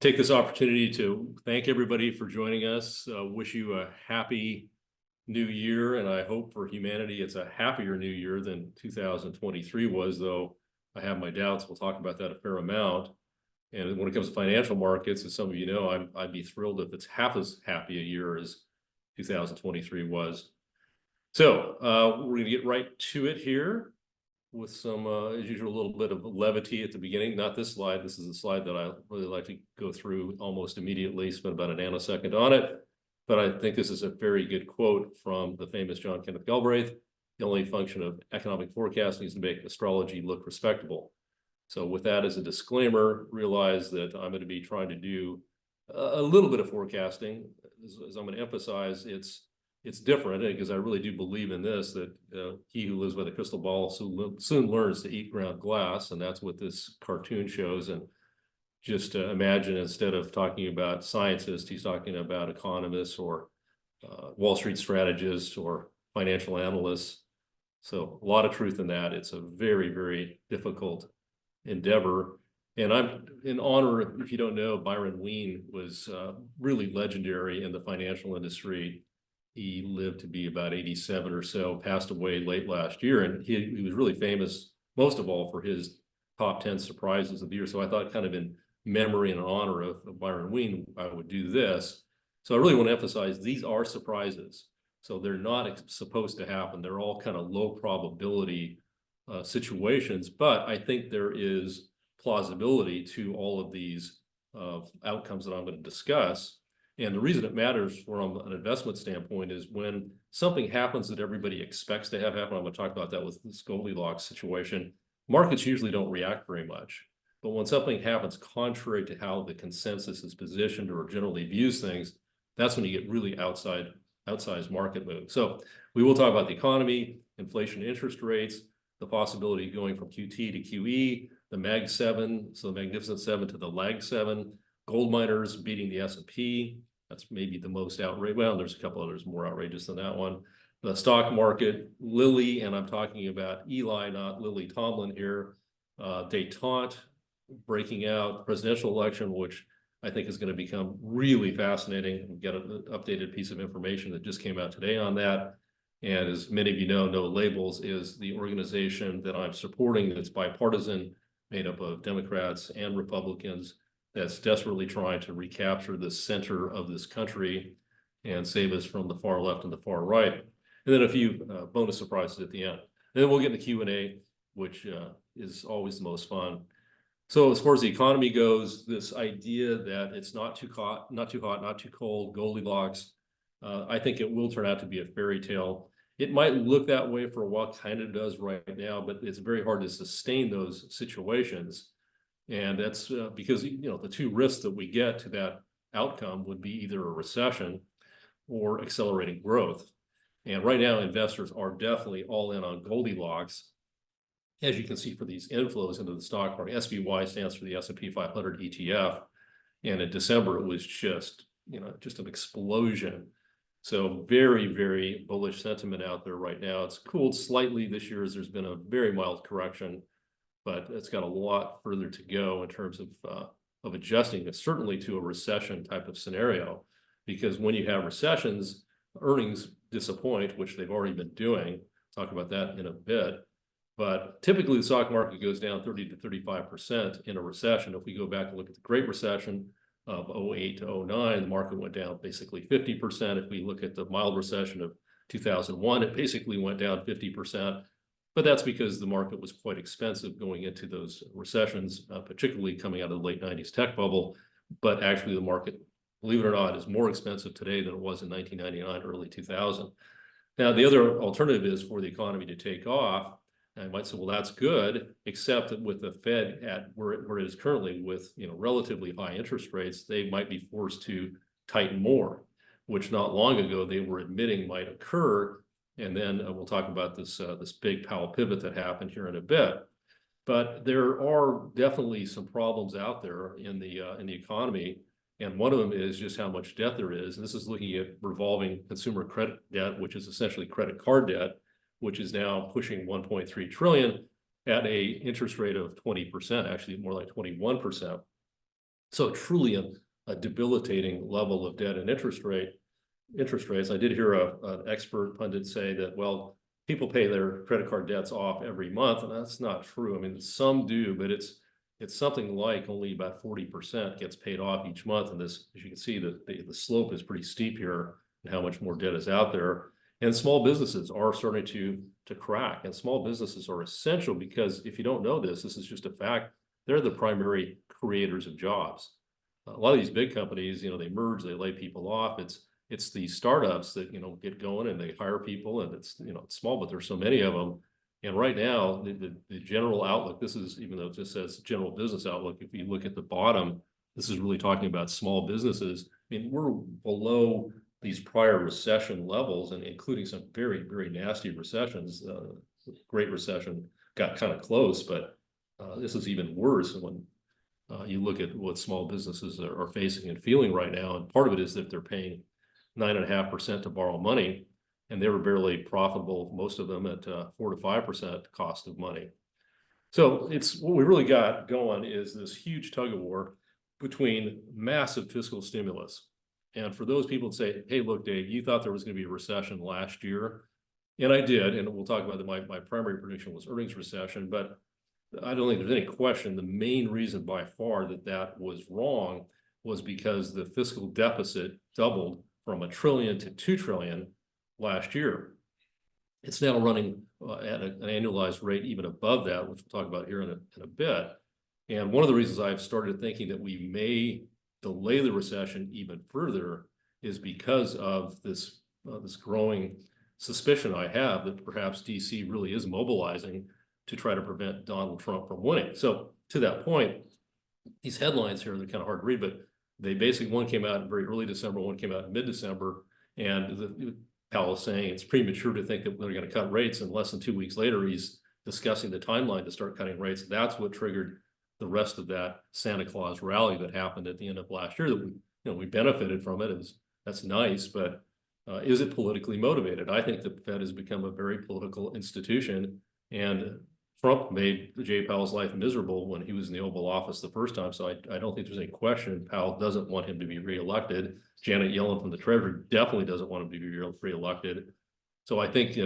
take this opportunity to thank everybody for joining us. Wish you a happy new year, and I hope for humanity it's a happier new year than 2023 was, though I have my doubts. We'll talk about that a fair amount. And when it comes to financial markets, as some of you know, I'd be thrilled if it's half as happy a year as 2023 was. So we're going to get right to it here with some, as usual, a little bit of levity at the beginning. Not this slide. This is a slide that I really like to go through almost immediately, spend about a nanosecond on it. But I think this is a very good quote from the famous John Kenneth Galbraith. The only function of economic forecasting is to make astrology look respectable. So with that as a disclaimer, realize that I'm going to be trying to do a little bit of forecasting. As I'm going to emphasize, it's different because I really do believe in this, that he who lives by the crystal ball soon learns to eat ground glass. And that's what this cartoon shows. And just imagine, instead of talking about scientists, he's talking about economists or Wall Street strategists or financial analysts. So a lot of truth in that. It's a very, very difficult endeavor. And I'm in honor, if you don't know, Byron Wien was really legendary in the financial industry. He lived to be about 87 or so, passed away late last year. And he was really famous, most of all, for his top 10 surprises of the year. So I thought, kind of in memory and honor of Byron Wien, I would do this. So I really want to emphasize these are surprises. So they're not supposed to happen. They're all kind of low probability situations. But I think there is plausibility to all of these outcomes that I'm going to discuss. And the reason it matters from an investment standpoint is when something happens that everybody expects to have happen. I'm going to talk about that with this Goldilocks situation. Markets usually don't react very much. But when something happens contrary to how the consensus is positioned or generally views things, that's when you get really outsized market moves. So we will talk about the economy, inflation, interest rates, the possibility of going from QT to QE, the Mag 7, so the Magnificent 7 to the Lag 7, gold miners beating the S&P. That's maybe the most outrageous. Well, there's a couple others more outrageous than that one. The stock market, Lilly, and I'm talking about Eli, not Lily Tomlin here, detente, breaking out, the presidential election, which I think is going to become really fascinating. We've got an updated piece of information that just came out today on that. And as many of you know, No Labels is the organization that I'm supporting that's bipartisan, made up of Democrats and Republicans, that's desperately trying to recapture the center of this country and save us from the far left and the far right. And then a few bonus surprises at the end. And then we'll get into Q&A, which is always the most fun. So as far as the economy goes, this idea that it's not too hot, not too cold, Goldilocks, I think it will turn out to be a fairy tale. It might look that way for a while, kind of does right now, but it's very hard to sustain those situations. And that's because, the two risks that we get to that outcome would be either a recession or accelerating growth. And right now, investors are definitely all in on Goldilocks. As you can see, for these inflows into the stock market, SPY stands for the S&P 500 ETF. And in December, it was just an explosion. So very, very bullish sentiment out there right now. It's cooled slightly this year as there's been a very mild correction, but it's got a lot further to go in terms of adjusting it, certainly to a recession type of scenario. Because when you have recessions, earnings disappoint, which they've already been doing. Talk about that in a bit. But typically, the stock market goes down 30 to 35% in a recession. If we go back and look at the Great Recession of 08 to 09, the market went down basically 50%. If we look at the mild recession of 2001, it basically went down 50%. But that's because the market was quite expensive going into those recessions, particularly coming out of the late 90s tech bubble. But actually, the market, believe it or not, is more expensive today than it was in 1999, early 2000. Now, the other alternative is for the economy to take off. I might say, well, that's good, except that with the Fed at where it is currently with relatively high interest rates, they might be forced to tighten more, which not long ago they were admitting might occur. And then we'll talk about this big Powell pivot that happened here in a bit. But there are definitely some problems out there in the economy. And one of them is just how much debt there is. And this is looking at revolving consumer credit debt, which is essentially credit card debt, which is now pushing 1.3 trillion at a interest rate of 20%, actually more like 21%. So truly a debilitating level of debt and interest rates. I did hear an expert pundit say that, well, people pay their credit card debts off every month, and that's not true. I mean, some do, but it's something like only about 40% gets paid off each month. And this, as you can see, the slope is pretty steep here and how much more debt is out there. And small businesses are starting to crack, and small businesses are essential because if you don't know this, this is just a fact. They're the primary creators of jobs. A lot of these big companies, they merge, they lay people off. It's the startups that, get going and they hire people, and it's small, but there's so many of them. And right now, the general outlook, this is, even though it just says general business outlook, if you look at the bottom, this is really talking about small businesses. I mean, we're below these prior recession levels, and including some very, very nasty recessions. Great Recession got kind of close, but this is even worse when you look at what small businesses are facing and feeling right now. And part of it is that they're paying 9.5% to borrow money, and they were barely profitable, most of them at 4 to 5% cost of money. So it's what we really got going is this huge tug of war between massive fiscal stimulus. And for those people that say, hey, look, Dave, you thought there was going to be a recession last year. And I did, and we'll talk about that. My primary prediction was earnings recession, but I don't think there's any question the main reason by far that was wrong was because the fiscal deficit doubled from $1 trillion to $2 trillion last year. It's now running at an annualized rate even above that, which we'll talk about here in a bit. And one of the reasons I've started thinking that we may delay the recession even further is because of this growing suspicion I have that perhaps DC really is mobilizing to try to prevent Donald Trump from winning. So to that point, these headlines here, they're kind of hard to read, but they basically, one came out in very early December, one came out in mid-December, and Powell is saying it's premature to think that they're going to cut rates, and less than 2 weeks later, he's discussing the timeline to start cutting rates. That's what triggered the rest of that Santa Claus rally that happened at the end of last year that we benefited from it. That's nice, but is it politically motivated? I think the Fed has become a very political institution, and Trump made Jay Powell's life miserable when he was in the Oval Office the first time. So I don't think there's any question Powell doesn't want him to be reelected. Janet Yellen from the Treasury definitely doesn't want him to be reelected. So I think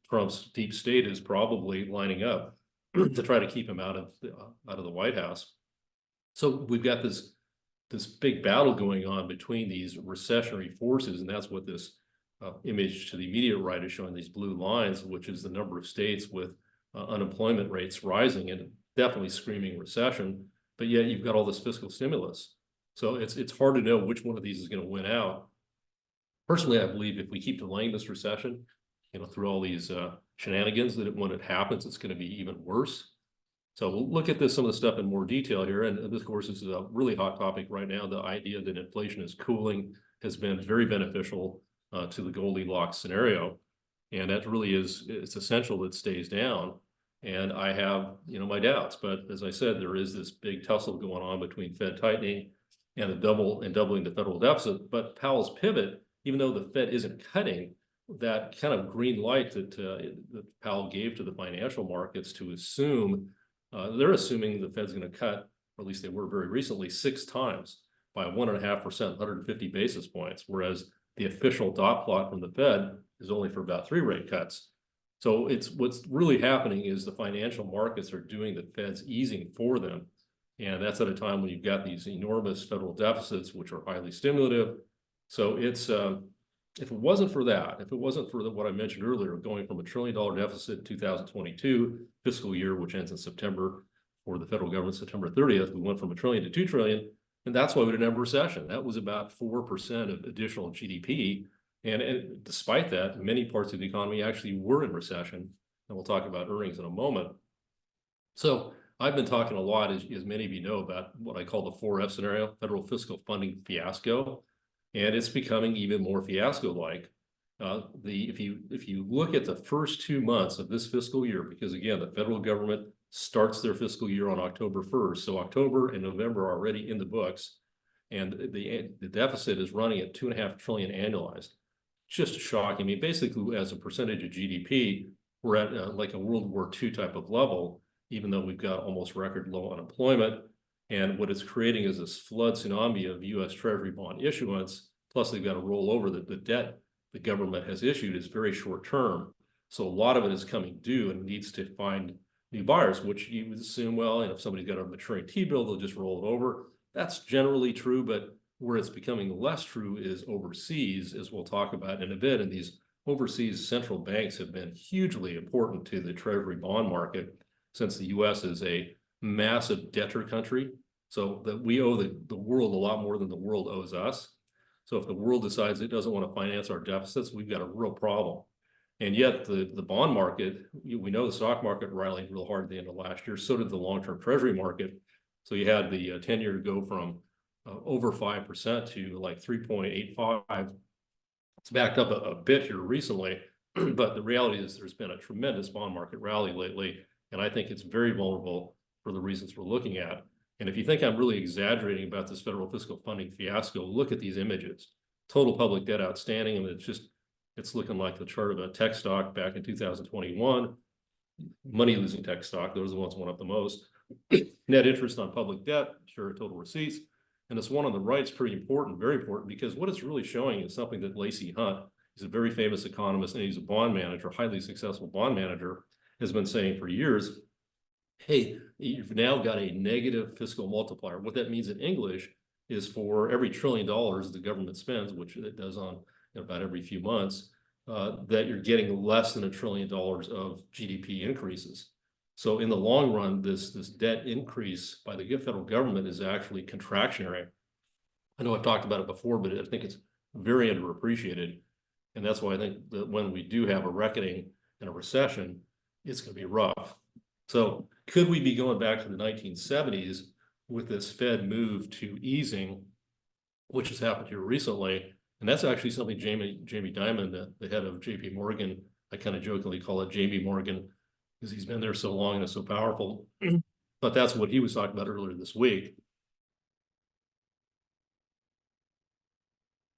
Trump's deep state is probably lining up to try to keep him out of the White House. So we've got this big battle going on between these recessionary forces, and that's what this image to the immediate right is showing, these blue lines, which is the number of states with unemployment rates rising and definitely screaming recession, but yet you've got all this fiscal stimulus. So it's hard to know which one of these is going to win out. Personally, I believe if we keep delaying this recession, through all these shenanigans, that when it happens, it's going to be even worse. So we'll look at some of the stuff in more detail here. And this, of course, is a really hot topic right now. The idea that inflation is cooling has been very beneficial to the Goldilocks scenario. And that really it's essential that it stays down. And I have, my doubts, but as I said, there is this big tussle going on between Fed tightening and doubling the federal deficit. But Powell's pivot, even though the Fed isn't cutting, that kind of green light that Powell gave to the financial markets to assume, they're assuming the Fed's going to cut, or at least they were very recently, 6 times by 1.5%, 150 basis points, whereas the official dot plot from the Fed is only for about 3 rate cuts. So what's really happening is the financial markets are doing the Fed's easing for them. And that's at a time when you've got these enormous federal deficits, which are highly stimulative. So it's, if it wasn't for that, if it wasn't for what I mentioned earlier, going from $1 trillion deficit in 2022 fiscal year, which ends in September for the federal government, September 30th, we went from $1 trillion to $2 trillion. And that's why we didn't have a recession. That was about 4% of additional GDP. And despite that, many parts of the economy actually were in recession. And we'll talk about earnings in a moment. So I've been talking a lot, as many of you know, about what I call the 4F scenario, federal fiscal funding fiasco. And it's becoming even more fiasco-like. If you look at the first 2 months of this fiscal year, because again, the federal government starts their fiscal year on October 1st. So October and November are already in the books. And the deficit is running at $2.5 trillion annualized. Just shocking. I mean, basically, as a percentage of GDP, we're at like a World War II type of level, even though we've got almost record low unemployment. And what it's creating is this flood tsunami of US Treasury bond issuance. Plus, they've got to roll over the debt the government has issued is very short term. So a lot of it is coming due and needs to find new buyers, which you would assume, well, and if somebody's got a maturing T-bill, they'll just roll it over. That's generally true, but where it's becoming less true is overseas, as we'll talk about in a bit. And these overseas central banks have been hugely important to the Treasury bond market since the US is a massive debtor country. So that we owe the world a lot more than the world owes us. So if the world decides it doesn't want to finance our deficits, we've got a real problem. And yet the bond market, we know the stock market rallied real hard at the end of last year. So did the long-term Treasury market. So you had the 10-year go from over 5% to like 3.85. It's backed up a bit here recently, but the reality is there's been a tremendous bond market rally lately. And I think it's very vulnerable for the reasons we're looking at. And if you think I'm really exaggerating about this federal fiscal funding fiasco, look at these images. Total public debt outstanding, and it's looking like the chart of a tech stock back in 2021. Money losing tech stock, those are the ones that went up the most. Net interest on public debt, sure, total receipts. And this one on the right is pretty important, very important, because what it's really showing is something that Lacey Hunt, he's a very famous economist and he's a bond manager, highly successful bond manager, has been saying for years. Hey, you've now got a negative fiscal multiplier. What that means in English is for every $1 trillion the government spends, which it does on about every few months, that you're getting less than $1 trillion of GDP increases. So in the long run, this debt increase by the federal government is actually contractionary. I know I've talked about it before, but I think it's very underappreciated. And that's why I think that when we do have a reckoning and a recession, it's going to be rough. So could we be going back to the 1970s with this Fed move to easing, which has happened here recently? And that's actually something Jamie Dimon, the head of JP Morgan, I kind of jokingly call it Jamie Morgan, because he's been there so long and is so powerful. But that's what he was talking about earlier this week.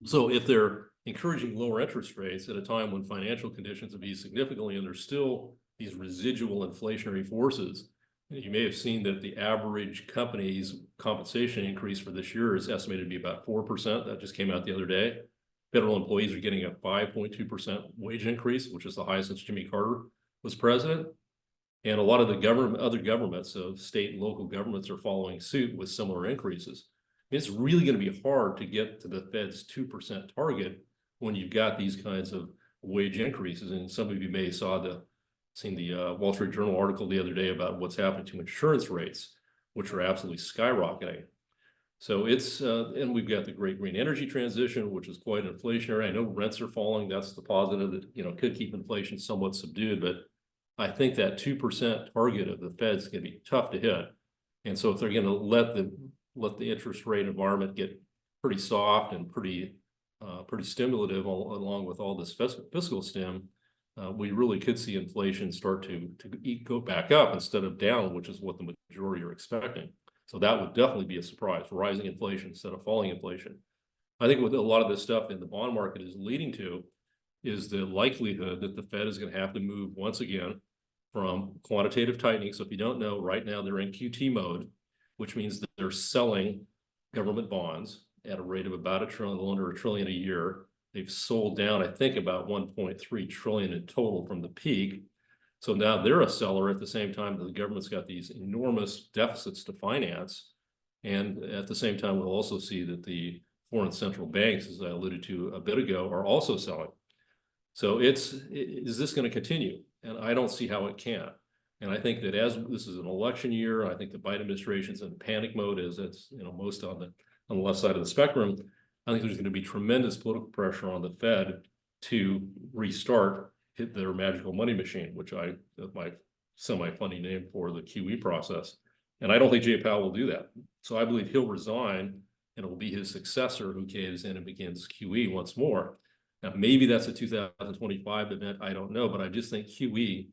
So if they're encouraging lower interest rates at a time when financial conditions have eased significantly and there's still these residual inflationary forces, you may have seen that the average company's compensation increase for this year is estimated to be about 4%. That just came out the other day. Federal employees are getting a 5.2% wage increase, which is the highest since Jimmy Carter was president. And a lot of the other governments, so state and local governments, are following suit with similar increases. It's really going to be hard to get to the Fed's 2% target when you've got these kinds of wage increases. And some of you may have seen the Wall Street Journal article the other day about what's happening to insurance rates, which are absolutely skyrocketing. So and we've got the great green energy transition, which is quite inflationary. I know rents are falling. That's the positive that, could keep inflation somewhat subdued, but I think that 2% target of the Fed's going to be tough to hit. And so if they're going to let the interest rate environment get pretty soft and pretty stimulative along with all this fiscal stim, we really could see inflation start to go back up instead of down, which is what the majority are expecting. So that would definitely be a surprise, rising inflation instead of falling inflation. I think what a lot of this stuff in the bond market is leading to is the likelihood that the Fed is going to have to move once again from quantitative tightening. So if you don't know, right now they're in QT mode, which means that they're selling government bonds at a rate of about $1 trillion, a little under $1 trillion a year. They've sold down, I think, about 1.3 trillion in total from the peak. So now they're a seller at the same time that the government's got these enormous deficits to finance. And at the same time, we'll also see that the foreign central banks, as I alluded to a bit ago, are also selling. So is this going to continue? And I don't see how it can. And I think that as this is an election year, I think the Biden administration's in panic mode, as it's most on the left side of the spectrum. I think there's going to be tremendous political pressure on the Fed to hit their magical money machine, which my semi-funny name for the QE process. And I don't think Jay Powell will do that. So I believe he'll resign and it will be his successor who caves in and begins QE once more. Now, maybe that's a 2025 event. I don't know, but I just think QE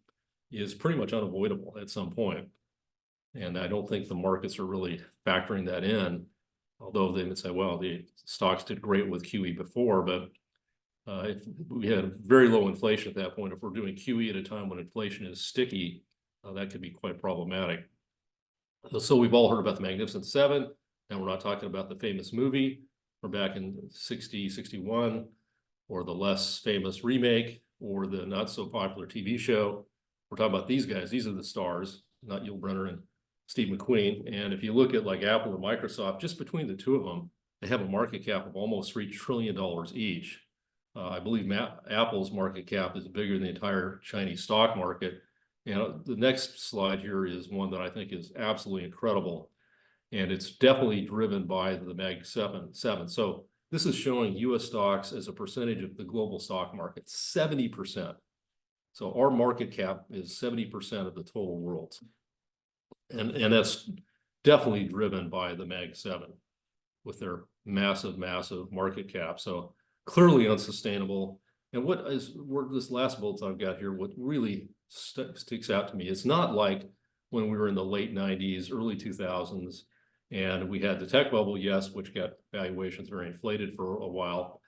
is pretty much unavoidable at some point. And I don't think the markets are really factoring that in, although they would say, well, the stocks did great with QE before, but if we had very low inflation at that point, if we're doing QE at a time when inflation is sticky, that could be quite problematic. So we've all heard about the Magnificent Seven, and we're not talking about the famous movie from back in 60, 61, or the less famous remake, or the not so popular TV show. We're talking about these guys. These are the stars, not Yul Brynner and Steve McQueen. And if you look at like Apple and Microsoft, just between the two of them, they have a market cap of almost $3 trillion each. I believe Apple's market cap is bigger than the entire Chinese stock market. And the next slide here is one that I think is absolutely incredible. And it's definitely driven by the Mag 7. So this is showing US stocks as a percentage of the global stock market, 70%. So our market cap is 70% of the total world. And that's definitely driven by the Mag 7 with their massive, massive market cap. So clearly unsustainable. And what this last bullet I've got here, what really sticks out to me, it's not like when we were in the late 90s, early 2000s, and we had the tech bubble, yes, which got valuations very inflated for a while.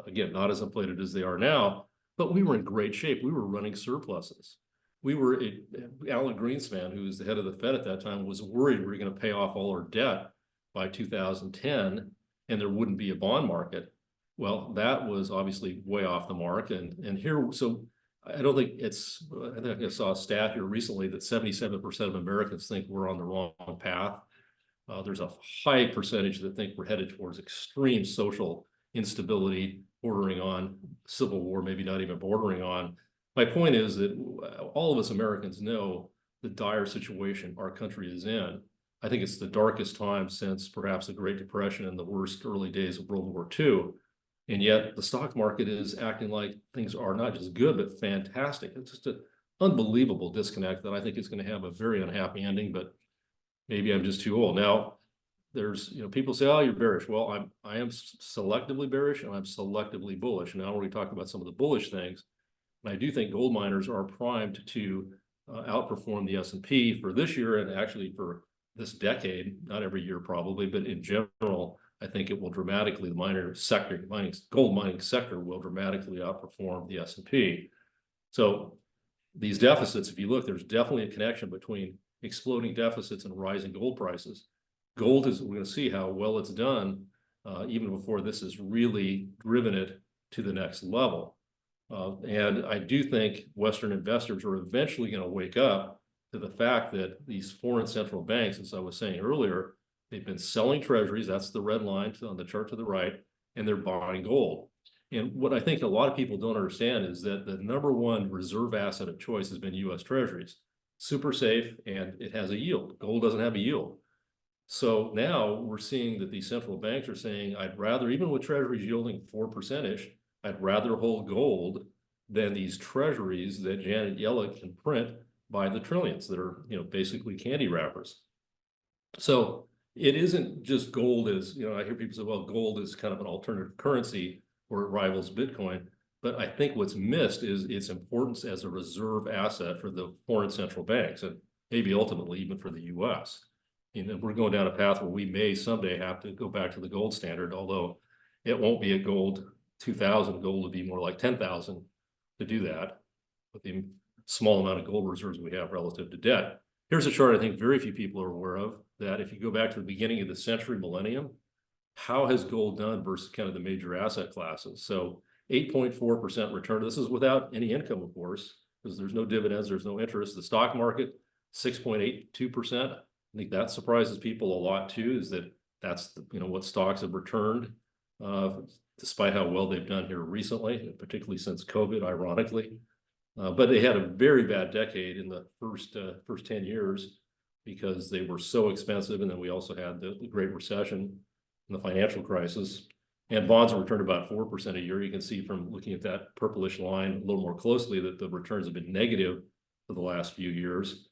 Again, not as inflated as they are now, but we were in great shape. We were running surpluses. Alan Greenspan, who was the head of the Fed at that time, was worried we were going to pay off all our debt by 2010 and there wouldn't be a bond market. Well, that was obviously way off the mark. And here, so I don't think it's, I think I saw a stat here recently that 77% of Americans think we're on the wrong path. There's a high percentage that think we're headed towards extreme social instability, bordering on civil war, maybe not even bordering on. My point is that all of us Americans know the dire situation our country is in. I think it's the darkest time since perhaps the Great Depression and the worst early days of World War II. And yet the stock market is acting like things are not just good, but fantastic. It's just an unbelievable disconnect that I think is going to have a very unhappy ending, but maybe I'm just too old. Now, there's, people say, oh, you're bearish. Well, I am selectively bearish and I'm selectively bullish. And now when we talk about some of the bullish things, and I do think gold miners are primed to outperform the S&P for this year and actually for this decade, not every year probably, but in general, I think it will dramatically, gold mining sector will dramatically outperform the S&P. So these deficits, if you look, there's definitely a connection between exploding deficits and rising gold prices. Gold is, we're going to see how well it's done even before this has really driven it to the next level. And I do think Western investors are eventually going to wake up to the fact that these foreign central banks, as I was saying earlier, they've been selling treasuries, that's the red line on the chart to the right, and they're buying gold. And what I think a lot of people don't understand is that the number one reserve asset of choice has been US treasuries. Super safe, and it has a yield. Gold doesn't have a yield. So now we're seeing that these central banks are saying, I'd rather, even with treasuries yielding 4%-ish, I'd rather hold gold than these treasuries that Janet Yellen can print by the trillions that are, basically candy wrappers. So it isn't just gold as, I hear people say, well, gold is kind of an alternative currency or it rivals Bitcoin. But I think what's missed is its importance as a reserve asset for the foreign central banks and maybe ultimately even for the US. And we're going down a path where we may someday have to go back to the gold standard, although it won't be a gold 2000, gold would be more like 10,000 to do that with the small amount of gold reserves we have relative to debt. Here's a chart I think very few people are aware of, that if you go back to the beginning of the century, millennium, how has gold done versus kind of the major asset classes? So 8.4% return. This is without any income, of course, because there's no dividends, there's no interest. The stock market, 6.82%. I think that surprises people a lot too, is that that's what stocks have returned, despite how well they've done here recently, particularly since COVID, ironically. But they had a very bad decade in the first 10 years because they were so expensive. And then we also had the Great Recession and the financial crisis. And bonds have returned about 4% a year. You can see from looking at that purplish line a little more closely that the returns have been negative for the last few years.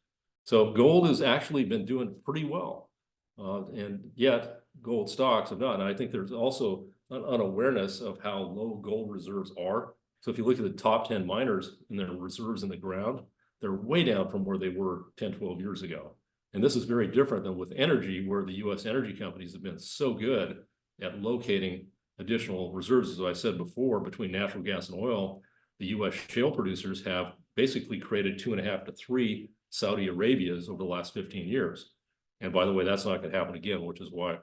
So gold has actually been doing pretty well. And yet gold stocks have not. And I think there's also an unawareness of how low gold reserves are. So if you look at the top 10 miners and their reserves in the ground, they're way down from where they were 10, 12 years ago. And this is very different than with energy, where the US energy companies have been so good at locating additional reserves. As I said before, between natural gas and oil, the US shale producers have basically created 2.5 to 3 Saudi Arabias over the last 15 years. And by the way, that's not going to happen again, which is why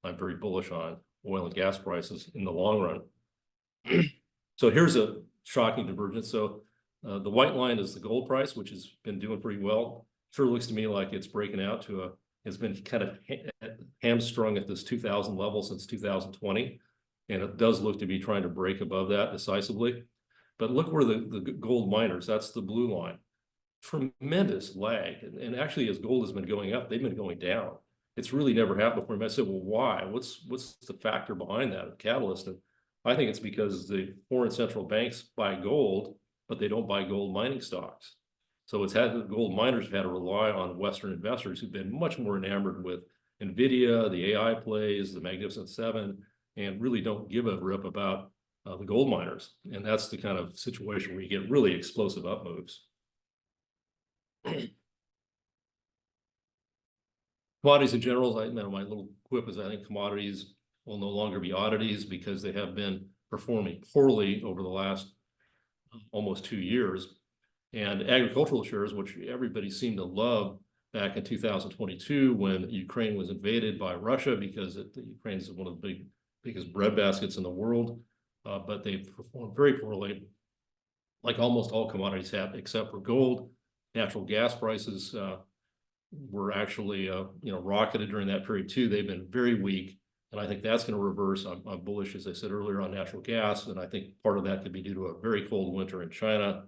I'm very bullish on oil and gas prices in the long run. So here's a shocking divergence. So the white line is the gold price, which has been doing pretty well. Sure looks to me like it's breaking out to it's been kind of hamstrung at this 2000 level since 2020. And it does look to be trying to break above that decisively. But look where the gold miners, that's the blue line. Tremendous lag. And actually, as gold has been going up, they've been going down. It's really never happened before. I said, well, why? What's the factor behind that, the catalyst? And I think it's because the foreign central banks buy gold, but they don't buy gold mining stocks. So it's had the gold miners have had to rely on Western investors who've been much more enamored with NVIDIA, the AI plays, the Magnificent Seven, and really don't give a rip about the gold miners. And that's the kind of situation where you get really explosive up moves. Commodities in general, my little quip is I think commodities will no longer be oddities because they have been performing poorly over the last almost 2 years. And agricultural shares, which everybody seemed to love back in 2022 when Ukraine was invaded by Russia, because Ukraine is one of the biggest bread baskets in the world, but they performed very poorly, like almost all commodities have, except for gold. Natural gas prices were actually rocketed during that period too. They've been very weak, and I think that's going to reverse. I'm bullish, as I said earlier, on natural gas, and I think part of that could be due to a very cold winter in China.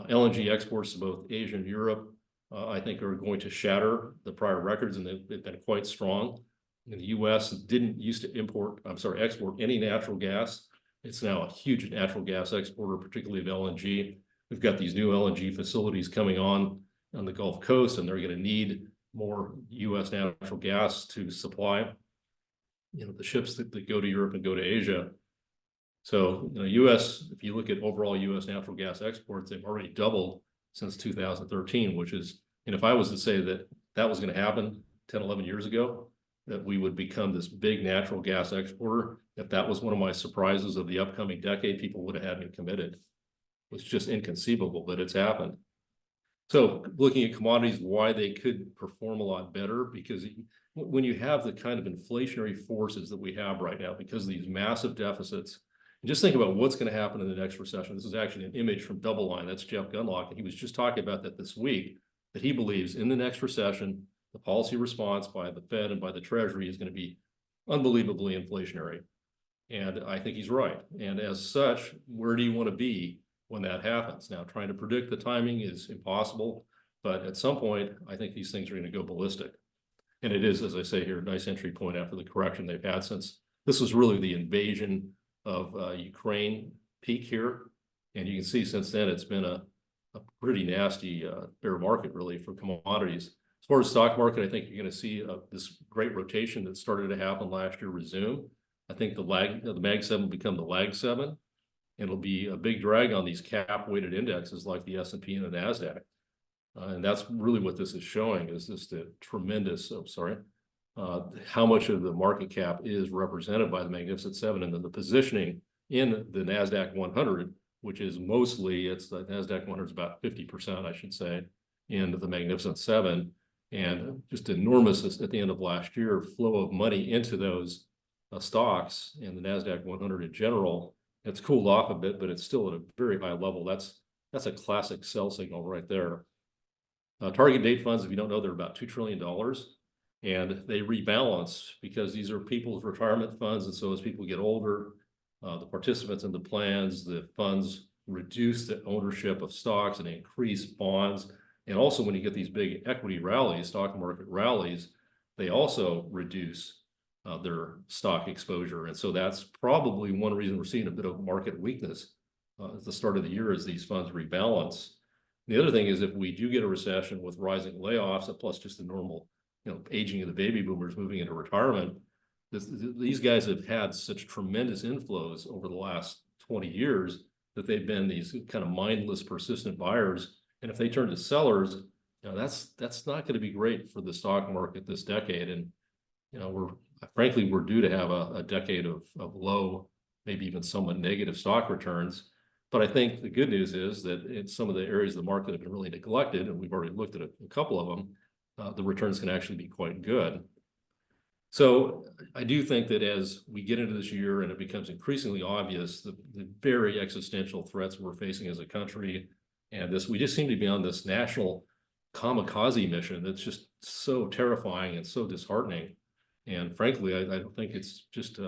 LNG exports to both Asia and Europe, I think, are going to shatter the prior records, and they've been quite strong. And the U.S. didn't used to export any natural gas. It's now a huge natural gas exporter, particularly of LNG. We've got these new LNG facilities coming on the Gulf Coast, and they're going to need more U.S. natural gas to supply, the ships that go to Europe and go to Asia. So, U.S., if you look at overall U.S. natural gas exports, they've already doubled since 2013, which is, and if I was to say that that was going to happen 10, 11 years ago, that we would become this big natural gas exporter, if that was one of my surprises of the upcoming decade, people would have had me committed. It was just inconceivable, but it's happened. So looking at commodities, why they could perform a lot better, because when you have the kind of inflationary forces that we have right now, because of these massive deficits, and just think about what's going to happen in the next recession. This is actually an image from Double Line. That's Jeff Gunlock. And he was just talking about that this week, that he believes in the next recession, the policy response by the Fed and by the Treasury is going to be unbelievably inflationary. And I think he's right. And as such, where do you want to be when that happens? Now, trying to predict the timing is impossible, but at some point, I think these things are going to go ballistic. And it is, as I say here, a nice entry point after the correction they've had since this was really the invasion of Ukraine peak here. And you can see since then, it's been a pretty nasty bear market really for commodities. As far as stock market, I think you're going to see this great rotation that started to happen last year resume. I think the Mag 7 will become the Lag 7. And it'll be a big drag on these cap-weighted indexes like the S&P and the NASDAQ. And that's really what this is showing, is just a tremendous, how much of the market cap is represented by the Magnificent Seven, and then the positioning in the NASDAQ 100, which is mostly, the NASDAQ 100 is about 50%, I should say, in the Magnificent Seven, and just enormous at the end of last year flow of money into those stocks and the NASDAQ 100 in general. It's cooled off a bit, but it's still at a very high level. That's a classic sell signal right there. Target date funds, if you don't know, they're about $2 trillion. And they rebalance because these are people's retirement funds. And so as people get older, the participants in the plans, the funds reduce the ownership of stocks and increase bonds. And also when you get these big equity rallies, stock market rallies, they also reduce their stock exposure. And so that's probably one reason we're seeing a bit of market weakness at the start of the year as these funds rebalance. The other thing is if we do get a recession with rising layoffs, plus just the normal aging of the baby boomers moving into retirement, these guys have had such tremendous inflows over the last 20 years that they've been these kind of mindless, persistent buyers. And if they turn to sellers, that's not going to be great for the stock market this decade. And we're due to have a decade of low, maybe even somewhat negative stock returns. But I think the good news is that in some of the areas of the market have been really neglected, and we've already looked at a couple of them, the returns can actually be quite good. So I do think that as we get into this year and it becomes increasingly obvious the very existential threats we're facing as a country, and we just seem to be on this national kamikaze mission that's just so terrifying and so disheartening. And frankly, I don't think it's just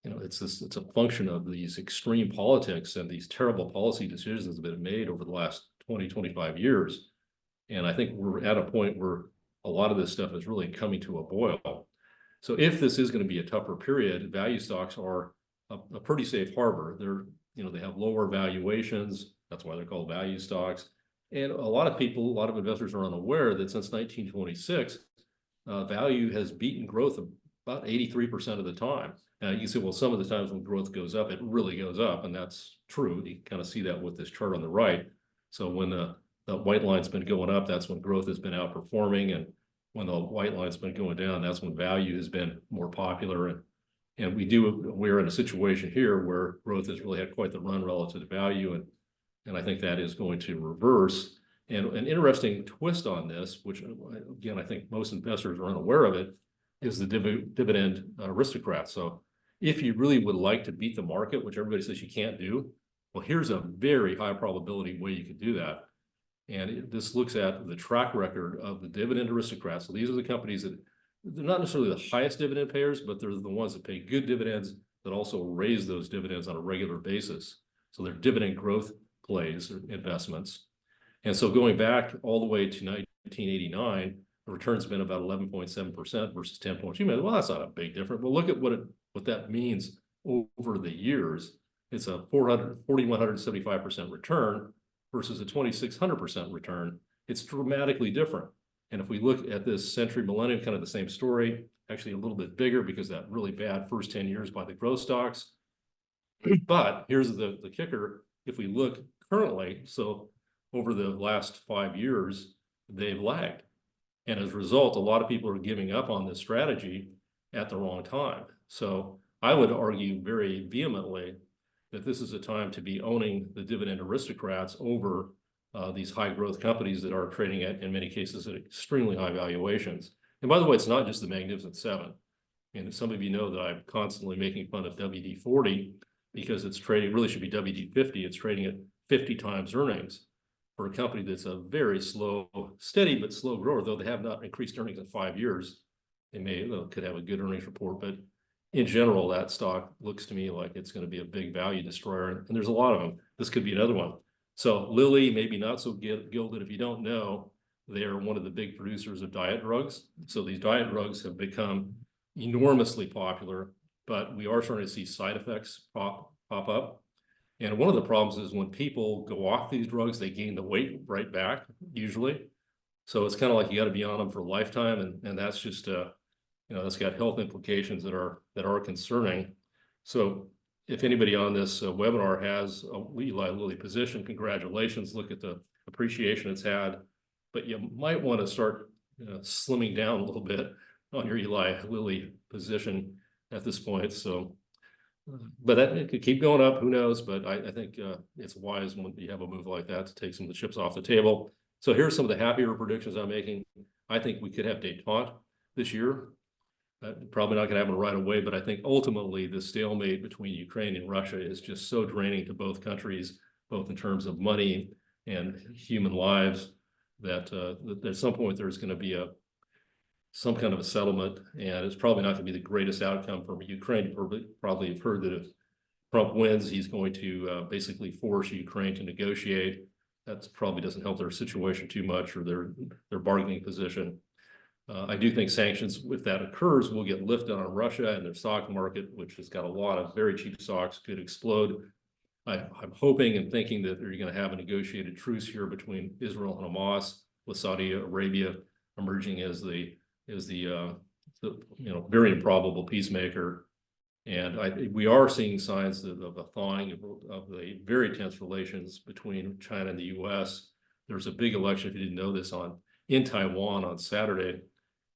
it's a function of these extreme politics and these terrible policy decisions that have been made over the last 20, 25 years. And I think we're at a point where a lot of this stuff is really coming to a boil. So if this is going to be a tougher period, value stocks are a pretty safe harbor. They have lower valuations. That's why they're called value stocks. And a lot of investors are unaware that since 1926, value has beaten growth about 83% of the time. Now you can say, well, some of the times when growth goes up, it really goes up, and that's true. You kind of see that with this chart on the right. So when the white line's been going up, that's when growth has been outperforming, and when the white line's been going down, that's when value has been more popular. And we're in a situation here where growth has really had quite the run relative to value, and I think that is going to reverse. And an interesting twist on this, which again, I think most investors are unaware of it, is the dividend aristocrat. So if you really would like to beat the market, which everybody says you can't do, well, here's a very high probability way you could do that. And this looks at the track record of the dividend aristocrats. So these are the companies that they're not necessarily the highest dividend payers, but they're the ones that pay good dividends that also raise those dividends on a regular basis. So they're dividend growth plays or investments. And so going back all the way to 1989, the return's been about 11.7% versus 10.2%. Well, that's not a big difference. But look at what that means over the years. It's a 4,175% return versus a 2,600% return. It's dramatically different. And if we look at this century millennium, kind of the same story, actually a little bit bigger because that really bad first 10 years by the growth stocks. But here's the kicker. If we look currently, so over the last 5 years, they've lagged. And as a result, a lot of people are giving up on this strategy at the wrong time. So I would argue very vehemently that this is a time to be owning the dividend aristocrats over these high growth companies that are trading at, in many cases, at extremely high valuations. And by the way, it's not just the Magnificent Seven. And some of you know that I'm constantly making fun of WD-40 because it's trading, really should be WD-50. It's trading at 50 times earnings for a company that's a very slow, steady, but slow grower, though they have not increased earnings in 5 years. They could have a good earnings report, but in general, that stock looks to me like it's going to be a big value destroyer. And there's a lot of them. This could be another one. So Lilly, maybe not so gilded. If you don't know, they are one of the big producers of diet drugs. So these diet drugs have become enormously popular, but we are starting to see side effects pop up. And one of the problems is when people go off these drugs, they gain the weight right back, usually. So it's kind of like you got to be on them for a lifetime. And that's just, that's got health implications that are concerning. So if anybody on this webinar has a Eli Lilly position, congratulations. Look at the appreciation it's had. But you might want to start slimming down a little bit on your Eli Lilly position at this point. So, but it could keep going up. Who knows? But I think it's wise when you have a move like that to take some of the chips off the table. So here's some of the happier predictions I'm making. I think we could have détente this year. Probably not going to happen right away, but I think ultimately the stalemate between Ukraine and Russia is just so draining to both countries, both in terms of money and human lives, that at some point there's going to be some kind of a settlement, and it's probably not going to be the greatest outcome for Ukraine. You probably have heard that if Trump wins, he's going to basically force Ukraine to negotiate. That probably doesn't help their situation too much or their bargaining position. I do think sanctions, if that occurs, will get lifted on Russia, and their stock market, which has got a lot of very cheap stocks, could explode. I'm hoping and thinking that they're going to have a negotiated truce here between Israel and Hamas, with Saudi Arabia emerging as the very improbable peacemaker. And we are seeing signs of a thawing of the very tense relations between China and the U.S. There's a big election, if you didn't know this, in Taiwan on Saturday.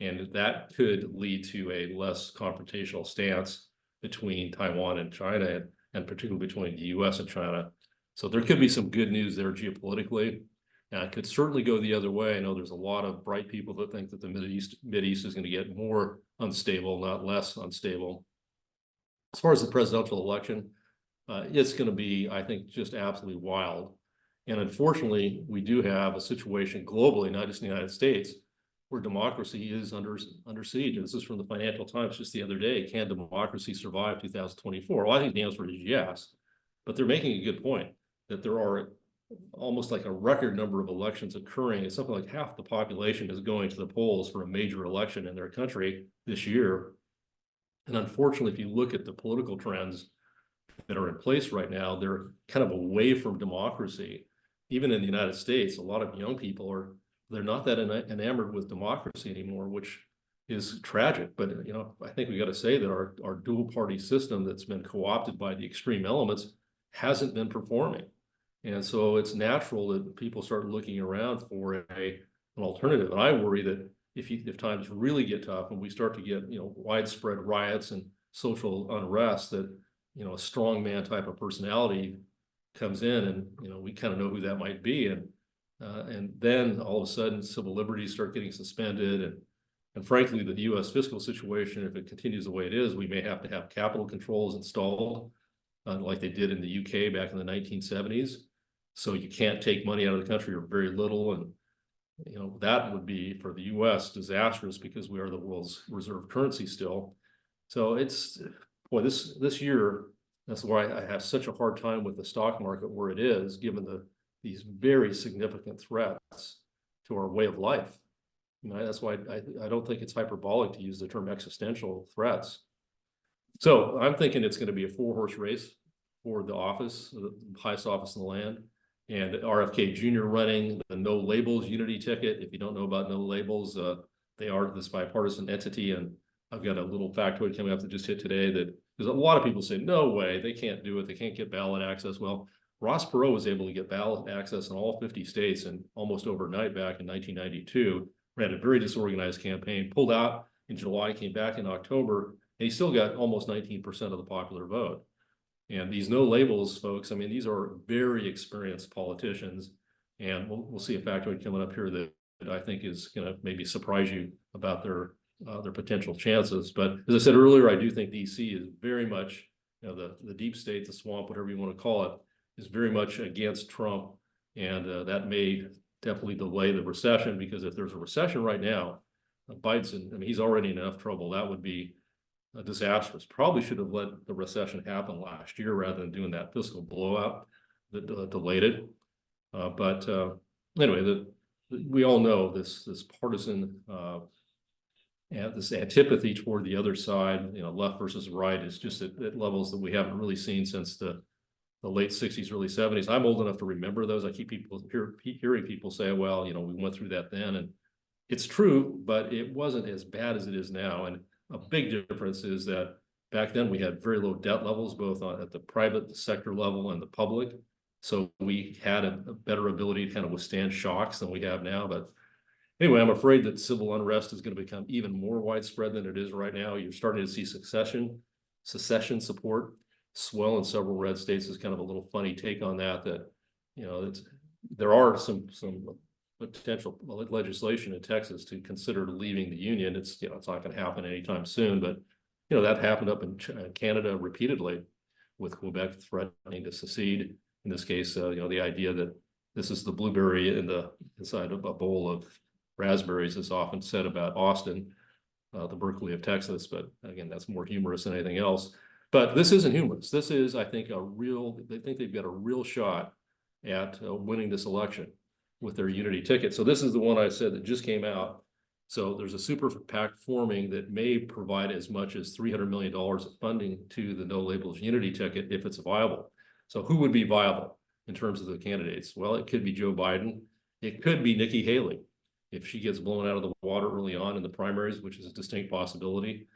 And that could lead to a less confrontational stance between Taiwan and China, and particularly between the U.S. and China. So there could be some good news there geopolitically. Now, it could certainly go the other way. I know there's a lot of bright people that think that the Mideast is going to get more unstable, not less unstable. As far as the presidential election, it's going to be, I think, just absolutely wild. And unfortunately, we do have a situation globally, not just in the United States, where democracy is under siege. And this is from the Financial Times just the other day. Can democracy survive 2024? Well, I think the answer is yes. But they're making a good point that there are almost like a record number of elections occurring. It's something like half the population is going to the polls for a major election in their country this year. And unfortunately, if you look at the political trends that are in place right now, they're kind of away from democracy. Even in the United States, a lot of young people they're not that enamored with democracy anymore, which is tragic. But I think we got to say that our dual party system that's been co-opted by the extreme elements hasn't been performing. And so it's natural that people start looking around for an alternative. And I worry that if times really get tough and we start to get widespread riots and social unrest, that a strong man type of personality comes in, and we kind of know who that might be, and then all of a sudden civil liberties start getting suspended, and frankly the U.S. fiscal situation, if it continues the way it is, we may have to have capital controls installed like they did in the UK back in the 1970s. So you can't take money out of the country, or very little, and that would be for the U.S. disastrous, because we are the world's reserve currency still. So it's, boy, this year, that's why I have such a hard time with the stock market where it is, given these very significant threats to our way of life. That's why I don't think it's hyperbolic to use the term existential threats. So I'm thinking it's going to be a 4-horse race for the office, the highest office in the land. And RFK Jr. running the no labels unity ticket. If you don't know about no labels, they are this bipartisan entity. And I've got a little factoid coming up that just hit today, that because a lot of people say, no way, they can't do it. They can't get ballot access. Well, Ross Perot was able to get ballot access in all 50 states and almost overnight back in 1992, ran a very disorganized campaign, pulled out in July, came back in October, and he still got almost 19% of the popular vote. And these no labels folks, I mean, these are very experienced politicians, and we'll see a factoid coming up here that I think is going to maybe surprise you about their potential chances. But as I said earlier, I do think DC is very much, the deep state, the swamp, whatever you want to call it, is very much against Trump, and that may definitely delay the recession, because if there's a recession right now, Biden's he's already in enough trouble. That would be disastrous. Probably should have let the recession happen last year rather than doing that fiscal blowout that delayed it. But anyway, we all know this partisan this antipathy toward the other side, left versus right, is just at levels that we haven't really seen since the late 60s, early 70s. I'm old enough to remember those. I keep hearing people say, well, we went through that then, and it's true, but it wasn't as bad as it is now. And a big difference is that back then we had very low debt levels, both at the private sector level and the public. So we had a better ability to kind of withstand shocks than we have now. But anyway, I'm afraid that civil unrest is going to become even more widespread than it is right now. You're starting to see secession support swell in several red states. Is kind of a little funny take on that there are some potential legislation in Texas to consider leaving the union. It's not going to happen anytime soon, but that happened up in Canada repeatedly, with Quebec threatening to secede. In this case, the idea that this is the blueberry inside of a bowl of raspberries is often said about Austin, the Berkeley of Texas. But again, that's more humorous than anything else. But this isn't humorous. This is, I think, they think they've got a real shot at winning this election with their unity ticket. So this is the one I said that just came out. So there's a super PAC forming that may provide as much as $300 million of funding to the no labels unity ticket if it's viable. So who would be viable in terms of the candidates? Well, it could be Joe Biden. It could be Nikki Haley if she gets blown out of the water early on in the primaries, which is a distinct possibility.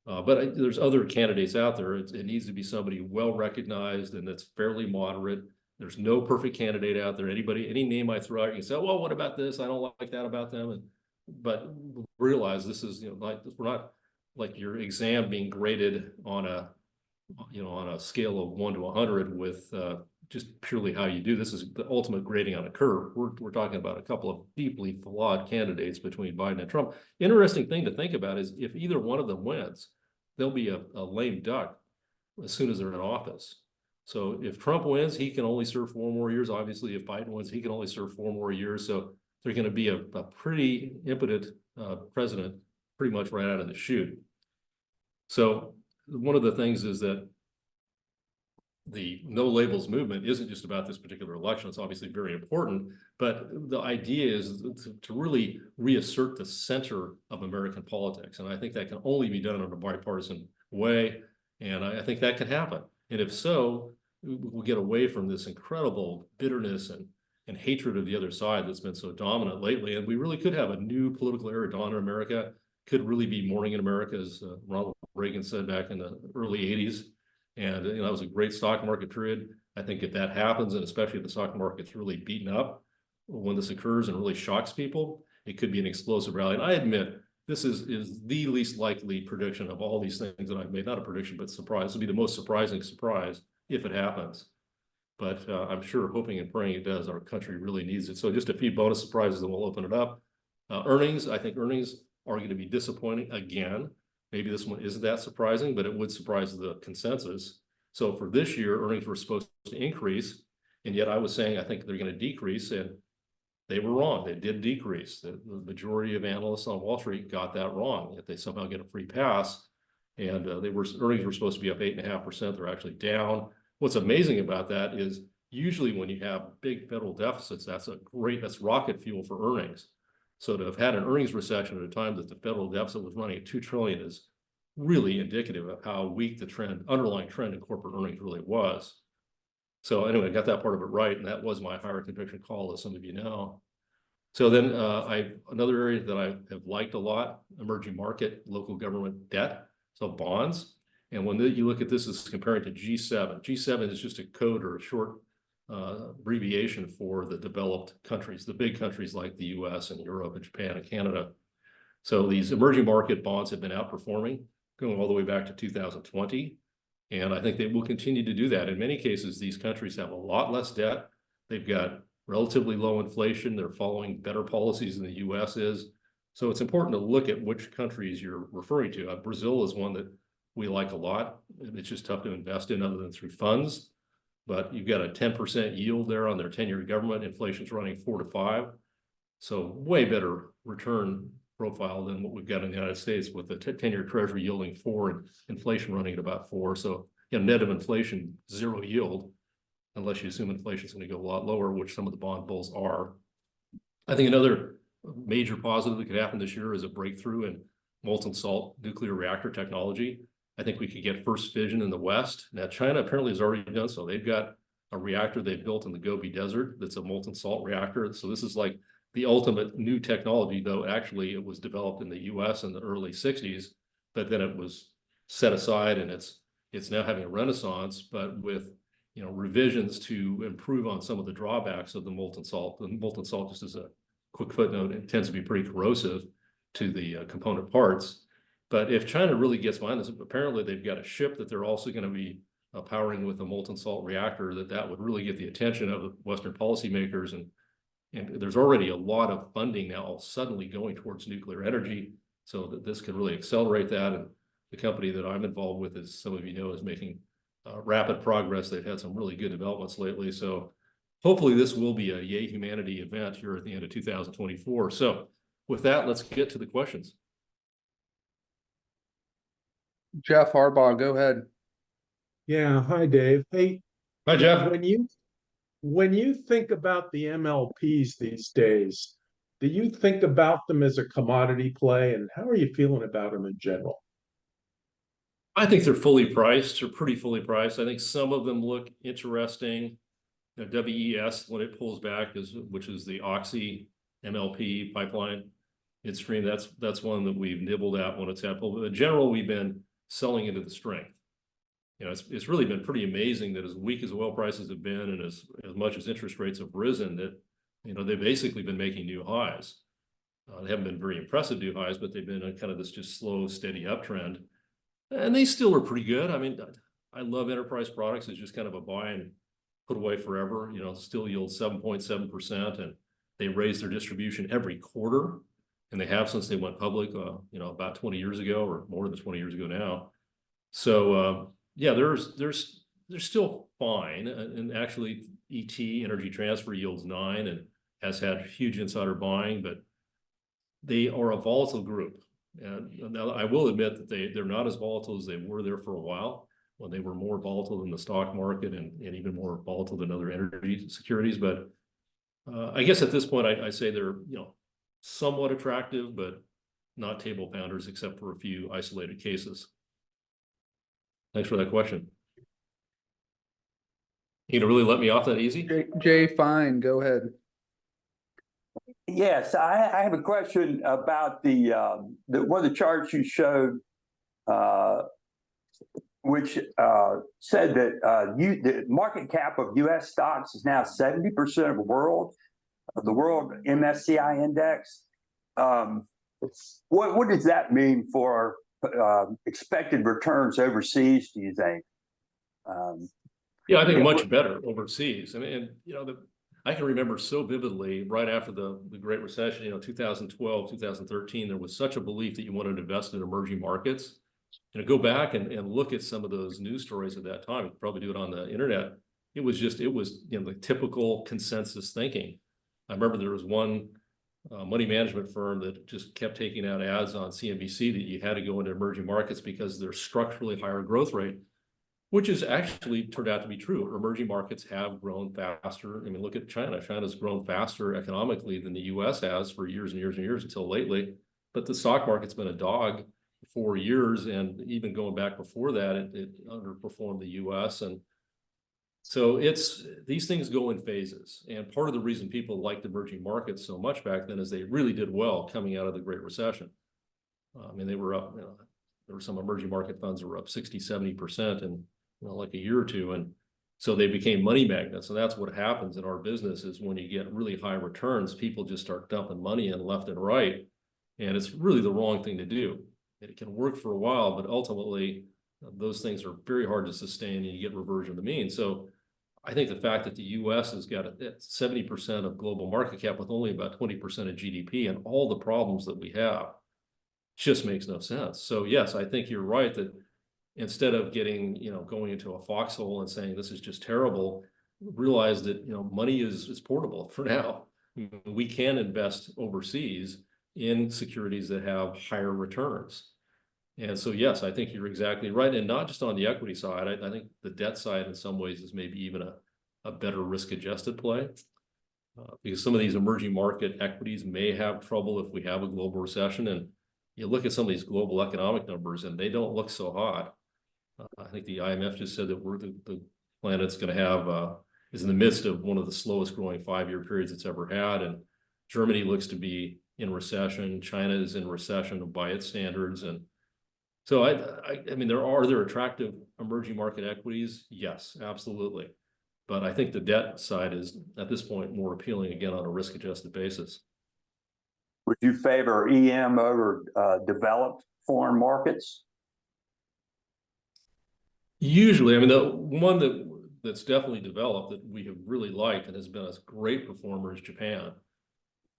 But there's other candidates out there. It needs to be somebody well recognized and that's fairly moderate. There's no perfect candidate out there. Any name I throw out, you can say, well, what about this? I don't like that about them. But realize this is, we're not like your exam being graded on a scale of 1 to 100 with just purely how you do this is the ultimate grading on a curve. We're talking about a couple of deeply flawed candidates between Biden and Trump. Interesting thing to think about is if either one of them wins, there'll be a lame duck as soon as they're in office. So if Trump wins, he can only serve 4 more years. Obviously, if Biden wins, he can only serve 4 more years. So they're going to be a pretty impotent president pretty much right out of the chute. So one of the things is that the no labels movement isn't just about this particular election. It's obviously very important, but the idea is to really reassert the center of American politics. And I think that can only be done in a bipartisan way. And I think that can happen. And if so, we'll get away from this incredible bitterness and hatred of the other side that's been so dominant lately. And we really could have a new political era dawn in America, could really be morning in America, as Ronald Reagan said back in the early 80s. And that was a great stock market period. I think if that happens, and especially if the stock market's really beaten up when this occurs and really shocks people, it could be an explosive rally. And I admit, this is the least likely prediction of all these things that I've made. Not a prediction, but surprise. This will be the most surprising surprise if it happens. But I'm sure, hoping and praying it does. Our country really needs it. So just a few bonus surprises, and we'll open it up. Earnings, I think earnings are going to be disappointing again. Maybe this one isn't that surprising, but it would surprise the consensus. So for this year, earnings were supposed to increase, and yet I was saying I think they're going to decrease, and they were wrong. They did decrease. The majority of analysts on Wall Street got that wrong. If they somehow get a free pass, and earnings were supposed to be up 8.5%, they're actually down. What's amazing about that is usually when you have big federal deficits, that's rocket fuel for earnings. So to have had an earnings recession at a time that the federal deficit was running at $2 trillion is really indicative of how weak the underlying trend in corporate earnings really was. So anyway, I got that part of it right, and that was my higher conviction call, as some of you know. So then another area that I have liked a lot, emerging market, local government debt, so bonds. And when you look at this as comparing to G7, G7 is just a code or a short abbreviation for the developed countries, the big countries like the US and Europe and Japan and Canada. So these emerging market bonds have been outperforming, going all the way back to 2020. And I think they will continue to do that. In many cases, these countries have a lot less debt. They've got relatively low inflation. They're following better policies than the US is. So it's important to look at which countries you're referring to. Brazil is one that we like a lot. It's just tough to invest in other than through funds. But you've got a 10% yield there on their 10-year government. Inflation's running 4 to 5. So way better return profile than what we've got in the United States, with the 10-year treasury yielding 4 and inflation running at about 4. So net of inflation, zero yield, unless you assume inflation is going to go a lot lower, which some of the bond bulls are. I think another major positive that could happen this year is a breakthrough in molten salt nuclear reactor technology. I think we could get first fission in the West. Now, China apparently has already done so. They've got a reactor they've built in the Gobi Desert that's a molten salt reactor. So this is like the ultimate new technology, though actually it was developed in the US in the early 60s, but then it was set aside, and it's now having a renaissance, but with revisions to improve on some of the drawbacks of the molten salt. The molten salt, just as a quick footnote, it tends to be pretty corrosive to the component parts. But if China really gets behind this, apparently they've got a ship that they're also going to be powering with a molten salt reactor, that would really get the attention of the Western policymakers. And there's already a lot of funding now suddenly going towards nuclear energy, so that this could really accelerate that. And the company that I'm involved with, as some of you know, is making rapid progress. They've had some really good developments lately. So hopefully this will be a Yay Humanity event here at the end of 2024. So with that, let's get to the questions. Jeff Harbaugh, go ahead. Yeah, hi Dave. Hey, Hi Jeff. When you think about the MLPs these days, do you think about them as a commodity play, and how are you feeling about them in general? I think they're fully priced, or pretty fully priced. I think some of them look interesting. WES, when it pulls back, which is the Oxy MLP pipeline midstream, that's one that we've nibbled at when it's happened. But in general, we've been selling into the strength. It's really been pretty amazing that as weak as oil prices have been, and as much as interest rates have risen, that they've basically been making new highs. They haven't been very impressive new highs, but they've been a kind of this just slow, steady uptrend, and they still are pretty good. I mean, I love enterprise products as just kind of a buy and put away forever, still yield 7.7%, and they raise their distribution every quarter, and they have since they went public, about 20 years ago, or more than 20 years ago now. So yeah, they're still fine, and actually ET, Energy Transfer, yields 9 and has had huge insider buying, but they are a volatile group. And now I will admit that they're not as volatile as they were there for a while, when they were more volatile than the stock market and even more volatile than other energy securities. But I guess at this point, I say they're somewhat attractive, but not table pounders, except for a few isolated cases. Thanks for that question. You gonna really let me off that easy? Jay, fine, go ahead. Yes, I have a question about the one of the charts you showed, which said that the market cap of U.S. stocks is now 70% of the world MSCI index. What does that mean for expected returns overseas, do you think? Yeah, I think much better overseas. And I can remember so vividly right after the Great Recession, 2012, 2013, there was such a belief that you wanted to invest in emerging markets. Go back and look at some of those news stories at that time. You could probably do it on the internet. It was the typical consensus thinking. I remember there was one money management firm that just kept taking out ads on CNBC that you had to go into emerging markets because they're structurally higher growth rate, which has actually turned out to be true. Emerging markets have grown faster. I mean, look at China. China's grown faster economically than the US has for years and years and years until lately. But the stock market's been a dog for 4 years, and even going back before that, it underperformed the US. And so these things go in phases. And part of the reason people liked emerging markets so much back then is they really did well coming out of the Great Recession. I mean, they were up, there were some emerging market funds that were up 60, 70% in like a year or two. And so they became money magnets. And that's what happens in our business is when you get really high returns, people just start dumping money in left and right. And it's really the wrong thing to do. It can work for a while, but ultimately those things are very hard to sustain and you get reversion to the mean. So I think the fact that the US has got 70% of global market cap with only about 20% of GDP and all the problems that we have just makes no sense. So yes, I think you're right that instead of going into a foxhole and saying this is just terrible, realize that money is portable for now. We can invest overseas in securities that have higher returns. And so, yes, I think you're exactly right. And not just on the equity side, I think the debt side in some ways is maybe even a better risk-adjusted play. Because some of these emerging market equities may have trouble if we have a global recession. And you look at some of these global economic numbers and they don't look so hot. I think the IMF just said that the planet's going to have, is in the midst of one of the slowest growing 5-year periods it's ever had. And Germany looks to be in recession. China is in recession by its standards. And so I mean, are there attractive emerging market equities? Yes, absolutely. But I think the debt side is at this point more appealing again on a risk-adjusted basis. Would you favor EM over developed foreign markets? Usually, I mean, the one that's definitely developed that we have really liked and has been a great performer is Japan.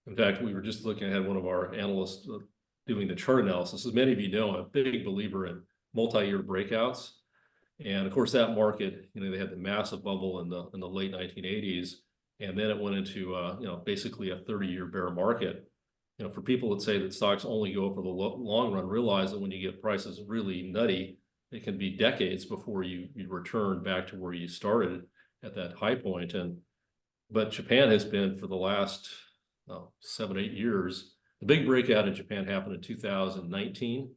In fact, we were just looking at one of our analysts doing the chart analysis. As many of you know, I'm a big believer in multi-year breakouts. And of course, that market, they had the massive bubble in the late 1980s, and then it went into basically a 30-year bear market. For people that say that stocks only go for the long run, realize that when you get prices really nutty, it can be decades before you return back to where you started at that high point. But Japan has been for the last 7, 8 years. The big breakout in Japan happened in 2019.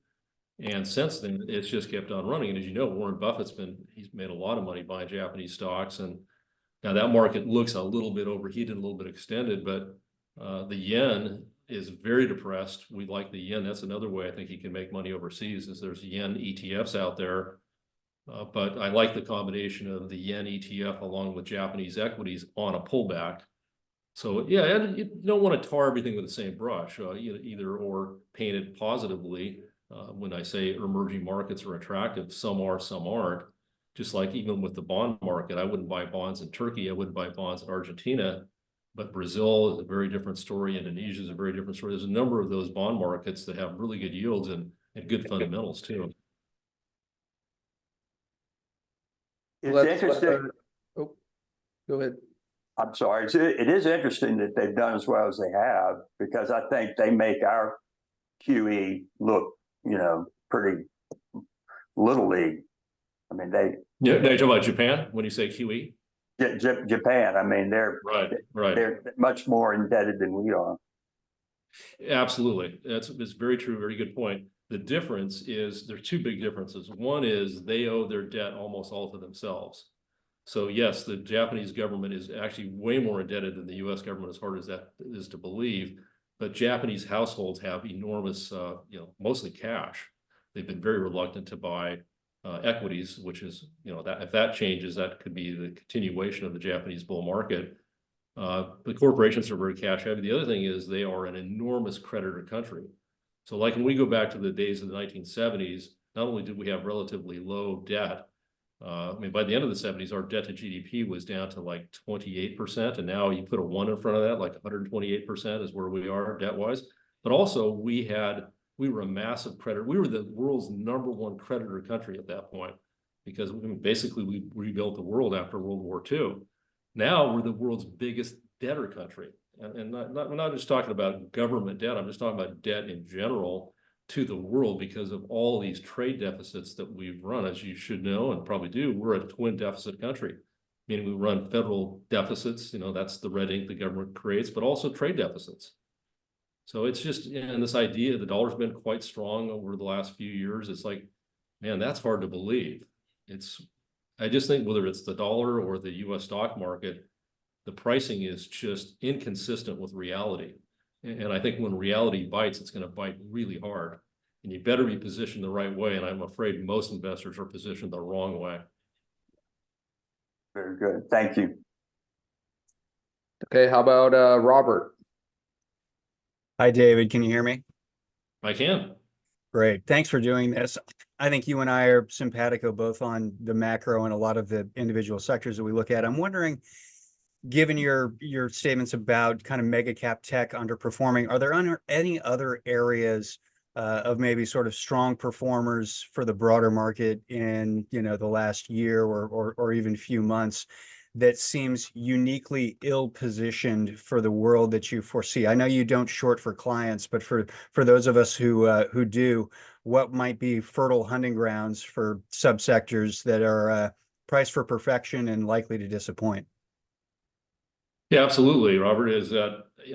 And since then, it's just kept on running. And as you know, Warren Buffett's he's made a lot of money buying Japanese stocks. And now that market looks a little bit overheated, a little bit extended, but the yen is very depressed. We like the yen. That's another way I think you can make money overseas is there's yen ETFs out there. But I like the combination of the yen ETF along with Japanese equities on a pullback. So yeah, and you don't want to tar everything with the same brush, either or paint it positively. When I say emerging markets are attractive, some are, some aren't. just like even with the bond market, I wouldn't buy bonds in Turkey. I wouldn't buy bonds in Argentina. But Brazil is a very different story. Indonesia is a very different story. There's a number of those bond markets that have really good yields and good fundamentals too. It's Let's, interesting. oh, go ahead. I'm sorry. It is interesting that they've done as well as they have, because I think they make our QE look, pretty little league. I mean, Yeah, now you're talking about Japan when you say QE? Japan, I mean, they're much more indebted than we are. Absolutely. It's very true. Very good point. The difference is there are two big differences. One is they owe their debt almost all to themselves. So yes, the Japanese government is actually way more indebted than the US government, as hard as that is to believe. But Japanese households have enormous, mostly cash. They've been very reluctant to buy equities, which is, that if that changes, that could be the continuation of the Japanese bull market. The corporations are very cash heavy. The other thing is they are an enormous creditor country. So like when we go back to the days of the 1970s, not only did we have relatively low debt, I mean, by the end of the 70s, our debt to GDP was down to like 28%. And now you put a 1 in front of that, like 128% is where we are debt-wise. But also we were a massive creditor. We were the world's #1 creditor country at that point, because basically we rebuilt the world after World War II. Now we're the world's biggest debtor country. And we're not just talking about government debt. I'm just talking about debt in general to the world because of all these trade deficits that we've run. As you should know and probably do, we're a twin deficit country, meaning we run federal deficits, that's the red ink the government creates, but also trade deficits. So it's just, and this idea, the dollar's been quite strong over the last few years. It's like, man, that's hard to believe. I just think whether it's the dollar or the US stock market, the pricing is just inconsistent with reality. And I think when reality bites, it's going to bite really hard. And you better be positioned the right way. And I'm afraid most investors are positioned the wrong way. Very good. Thank you. Okay, how about Robert? Hi, David. Can you hear me? I can. Great. Thanks for doing this. I think you and I are simpatico both on the macro and a lot of the individual sectors that we look at. I'm wondering, given your statements about kind of mega cap tech underperforming, are there any other areas of maybe sort of strong performers for the broader market in the last year or even few months that seems uniquely ill-positioned for the world that you foresee? I know you don't short for clients, but for those of us who do, what might be fertile hunting grounds for subsectors that are priced for perfection and likely to disappoint? Yeah, absolutely, Robert.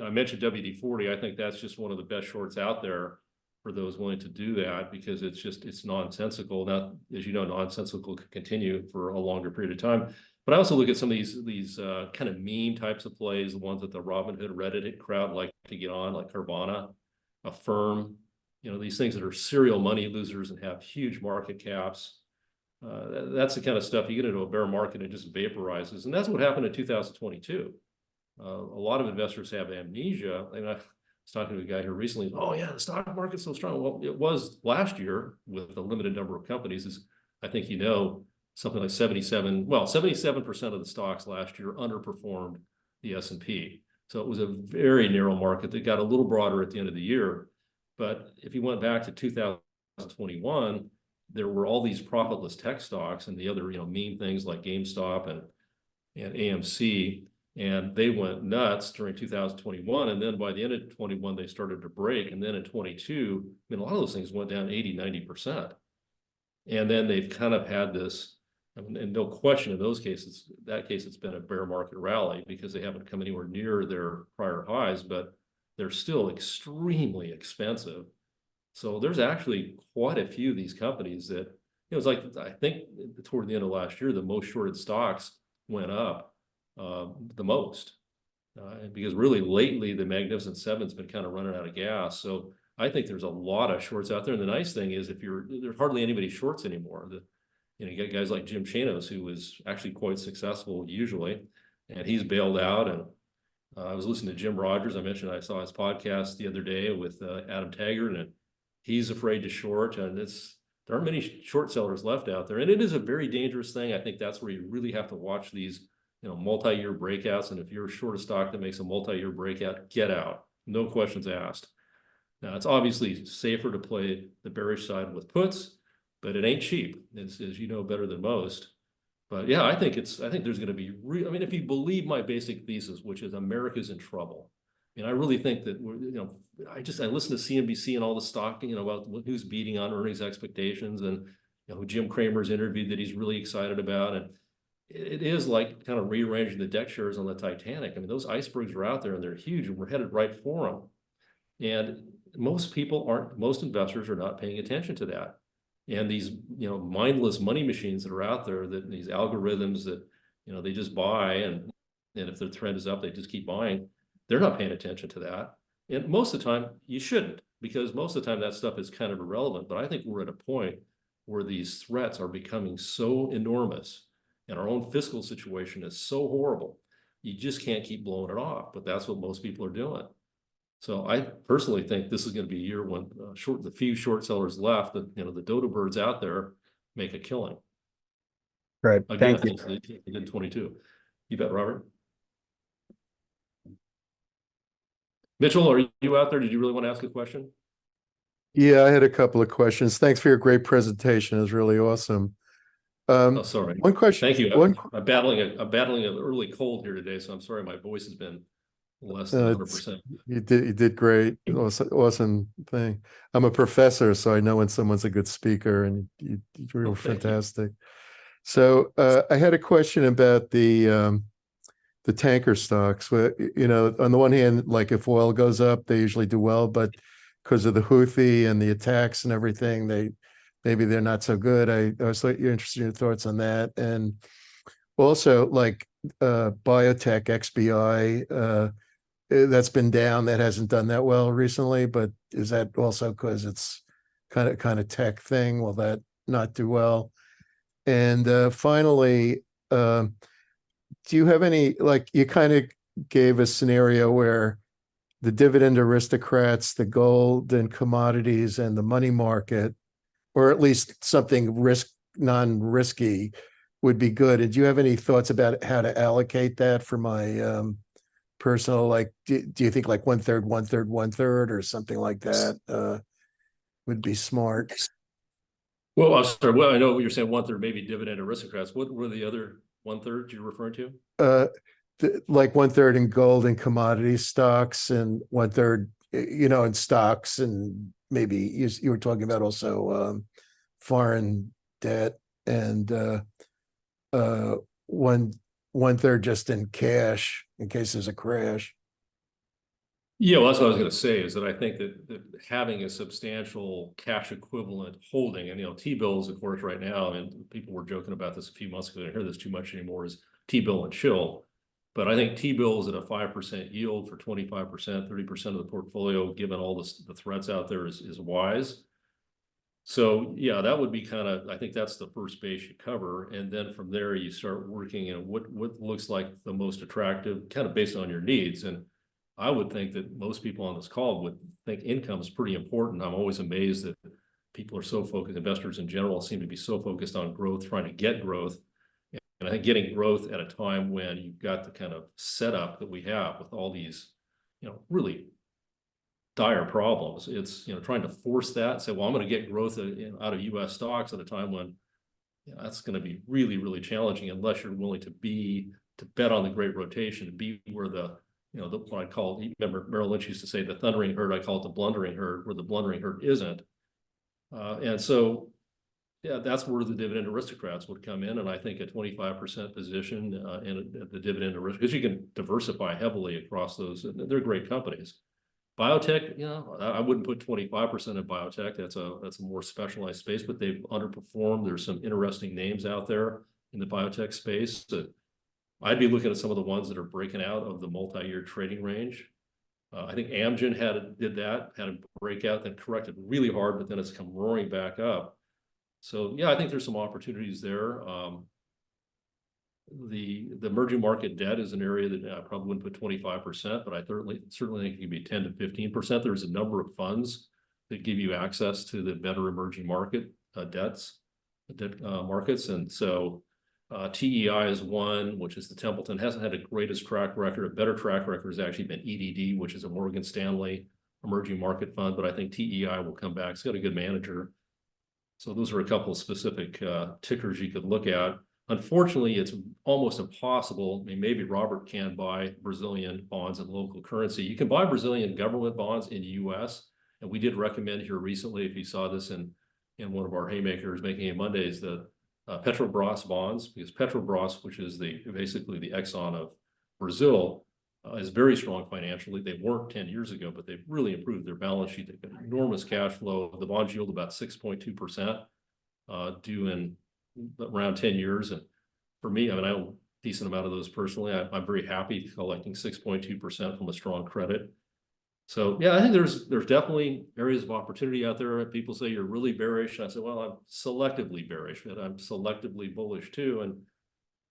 I mentioned WD-40. I think that's just one of the best shorts out there for those willing to do that, because it's nonsensical. Now, as you know, nonsensical can continue for a longer period of time. But I also look at some of these kind of meme types of plays, the ones that the Robinhood Reddit crowd like to get on, like Carvana, Affirm, these things that are serial money losers and have huge market caps. That's the kind of stuff you get into a bear market and it just vaporizes. And that's what happened in 2022. A lot of investors have amnesia. I was talking to a guy here recently. Oh yeah, the stock market's so strong. Well, it was last year with a limited number of companies. I think something like 77% of the stocks last year underperformed the S&P. So it was a very narrow market that got a little broader at the end of the year. But if you went back to 2021, there were all these profitless tech stocks and the other meme things like GameStop and AMC. And they went nuts during 2021. And then by the end of 21, they started to break. And then in 22, a lot of those things went down 80, 90%. And then they've kind of had this, and no question in that case, it's been a bear market rally because they haven't come anywhere near their prior highs, but they're still extremely expensive. So there's actually quite a few of these companies that, it was like, I think toward the end of last year, the most shorted stocks went up the most, because really lately the Magnificent Seven's been kind of running out of gas. So I think there's a lot of shorts out there. And the nice thing is there's hardly anybody shorts anymore. You get guys like Jim Chanos, who was actually quite successful usually, and he's bailed out. And I was listening to Jim Rogers. I mentioned I saw his podcast the other day with Adam Taggart, and he's afraid to short. And there aren't many short sellers left out there. And it is a very dangerous thing. I think that's where you really have to watch these, multi-year breakouts. And if you're short a stock that makes a multi-year breakout, get out. No questions asked. Now, it's obviously safer to play the bearish side with puts, but it ain't cheap, as you know better than most. But yeah, I think there's going to be I mean, if you believe my basic thesis, which is America's in trouble. I mean, I really think that I listen to CNBC and all the stock, about who's beating on earnings expectations, and who Jim Cramer's interviewed that he's really excited about. And it is like kind of rearranging the deck chairs on the Titanic. I mean, those icebergs are out there and they're huge, and we're headed right for them. And most investors are not paying attention to that. And these, mindless money machines that are out there, that these algorithms that, they just buy, and if the trend is up, they just keep buying. They're not paying attention to that. And most of the time you shouldn't, because most of the time that stuff is kind of irrelevant. But I think we're at a point where these threats are becoming so enormous, and our own fiscal situation is so horrible. You just can't keep blowing it off, but that's what most people are doing. So I personally think this is going to be a year when the few short sellers left, the dodo birds out there make a killing. Right. Again, Thank you. in 22. You bet, Robert. Mitchell, are you out there? Did you really want to ask a question? Yeah, I had a couple of questions. Thanks for your great presentation. It was really awesome. Oh, sorry. One question. Thank you. One, I'm battling an early cold here today, so I'm sorry my voice has been less than 100%. you did great. Awesome thing. I'm a professor, so I know when someone's a good speaker, and you were fantastic. So I had a question about the tanker stocks. On the one hand, like if oil goes up, they usually do well, but because of the Houthi and the attacks and everything, maybe they're not so good. I was you're interested in your thoughts on that. And also like biotech XBI, that's been down. That hasn't done that well recently, but is that also because it's kind of tech thing? Will that not do well? And finally, do you have any, like, you kind of gave a scenario where the dividend aristocrats, the gold and commodities, and the money market, or at least something non-risky, would be good. And do you have any thoughts about how to allocate that for my personal, like, do you think like 1/3, 1/3, 1/3, or something like that would be smart? Well, I'm sorry. Well, I know what you're saying, 1/3 maybe dividend aristocrats. What were the other 1/3 you're referring to? Like 1/3 in gold and commodity stocks, and 1/3, in stocks, and maybe you were talking about also foreign debt, and 1/3 just in cash in case there's a crash. Yeah, well, that's what I was going to say, is that I think that having a substantial cash equivalent holding, and T-bills, of course, right now, and people were joking about this a few months ago, I don't hear this too much anymore, is T-bill and chill. But I think T-bills at a 5% yield for 25%, 30% of the portfolio, given all the threats out there, is wise. So yeah, that would be I think that's the first base you cover. And then from there, you start working in what looks like the most attractive, kind of based on your needs. And I would think that most people on this call would think income is pretty important. I'm always amazed that people are so focused, investors in general seem to be so focused on growth, trying to get growth. And I think getting growth at a time when you've got the kind of setup that we have with all these, really dire problems, it's, trying to force that and say, well, I'm going to get growth out of US stocks at a time when that's going to be really, really challenging unless you're willing to bet on the great rotation, to be where what I call, remember Merrill Lynch used to say the thundering herd, I call it the blundering herd, where the blundering herd isn't. And so, yeah, that's where the dividend aristocrats would come in. And I think a 25% position in the dividend aristocrats, because you can diversify heavily across those. They're great companies. Biotech, I wouldn't put 25% in biotech. That's a more specialized space, but they've underperformed. There's some interesting names out there in the biotech space that I'd be looking at some of the ones that are breaking out of the multi-year trading range. I think Amgen had a breakout, then corrected really hard, but then it's come roaring back up. So yeah, I think there's some opportunities there. The emerging market debt is an area that I probably wouldn't put 25%, but I certainly think it could be 10 to 15%. There's a number of funds that give you access to the better emerging market debt markets. And so TEI is one, which is the Templeton, hasn't had the greatest track record. A better track record has actually been EDD, which is a Morgan Stanley emerging market fund, but I think TEI will come back. It's got a good manager. So those are a couple of specific tickers you could look at. Unfortunately, it's almost impossible. I mean, maybe Robert can buy Brazilian bonds in local currency. You can buy Brazilian government bonds in the US. And we did recommend here recently, if you saw this in one of our Haymakers Making It Mondays, the Petrobras bonds, because Petrobras, which is basically the Exxon of Brazil, is very strong financially. They weren't 10 years ago, but they've really improved their balance sheet. They've got enormous cash flow. The bonds yield about 6.2%, due in around 10 years. And for me, I mean, I own a decent amount of those personally. I'm very happy collecting 6.2% from a strong credit. So yeah, I think there's definitely areas of opportunity out there. People say you're really bearish. And I say, well, I'm selectively bearish, but I'm selectively bullish too. And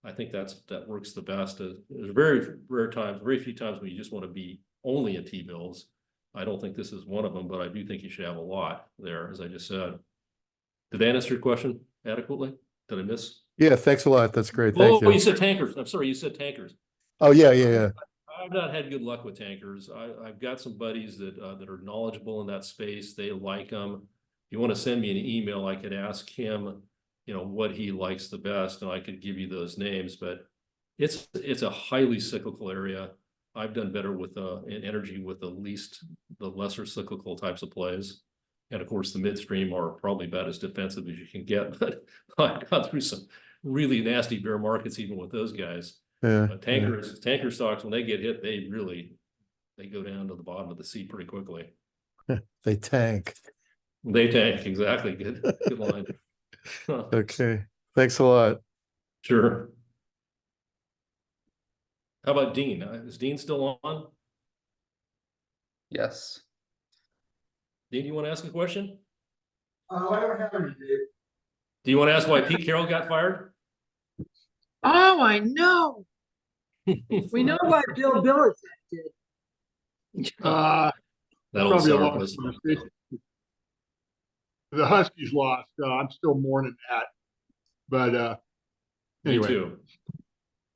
I think that works the best. There's very few times when you just want to be only in T-bills. I don't think this is one of them, but I do think you should have a lot there, as I just said. Did that answer your question adequately? Did I miss? Yeah, thanks a lot. That's great. Thank Oh, you. you said tankers. I'm sorry, you said tankers. Oh, yeah. I've not had good luck with tankers. I've got some buddies that are knowledgeable in that space. They like them. If you want to send me an email, I could ask him, what he likes the best, and I could give you those names. But it's a highly cyclical area. I've done better with in energy with the lesser cyclical types of plays, and of course the midstream are probably about as defensive as you can get. But I've gone through some really nasty bear markets even with those guys. Yeah. Tanker stocks, when they get hit, they go down to the bottom of the sea pretty quickly. They tank. They tank, exactly. Good line. Okay. Thanks a lot. Sure. How about Dean? Is Dean still on? Yes. Dean, do you want to ask a question? I don't have any, Dave. Do you want to ask why Pete Carroll got fired? Oh, I know. We know why Bill Belichick did. That old Probably a sour loss. puss. The Huskies lost. I'm still mourning that. But Me anyway, too.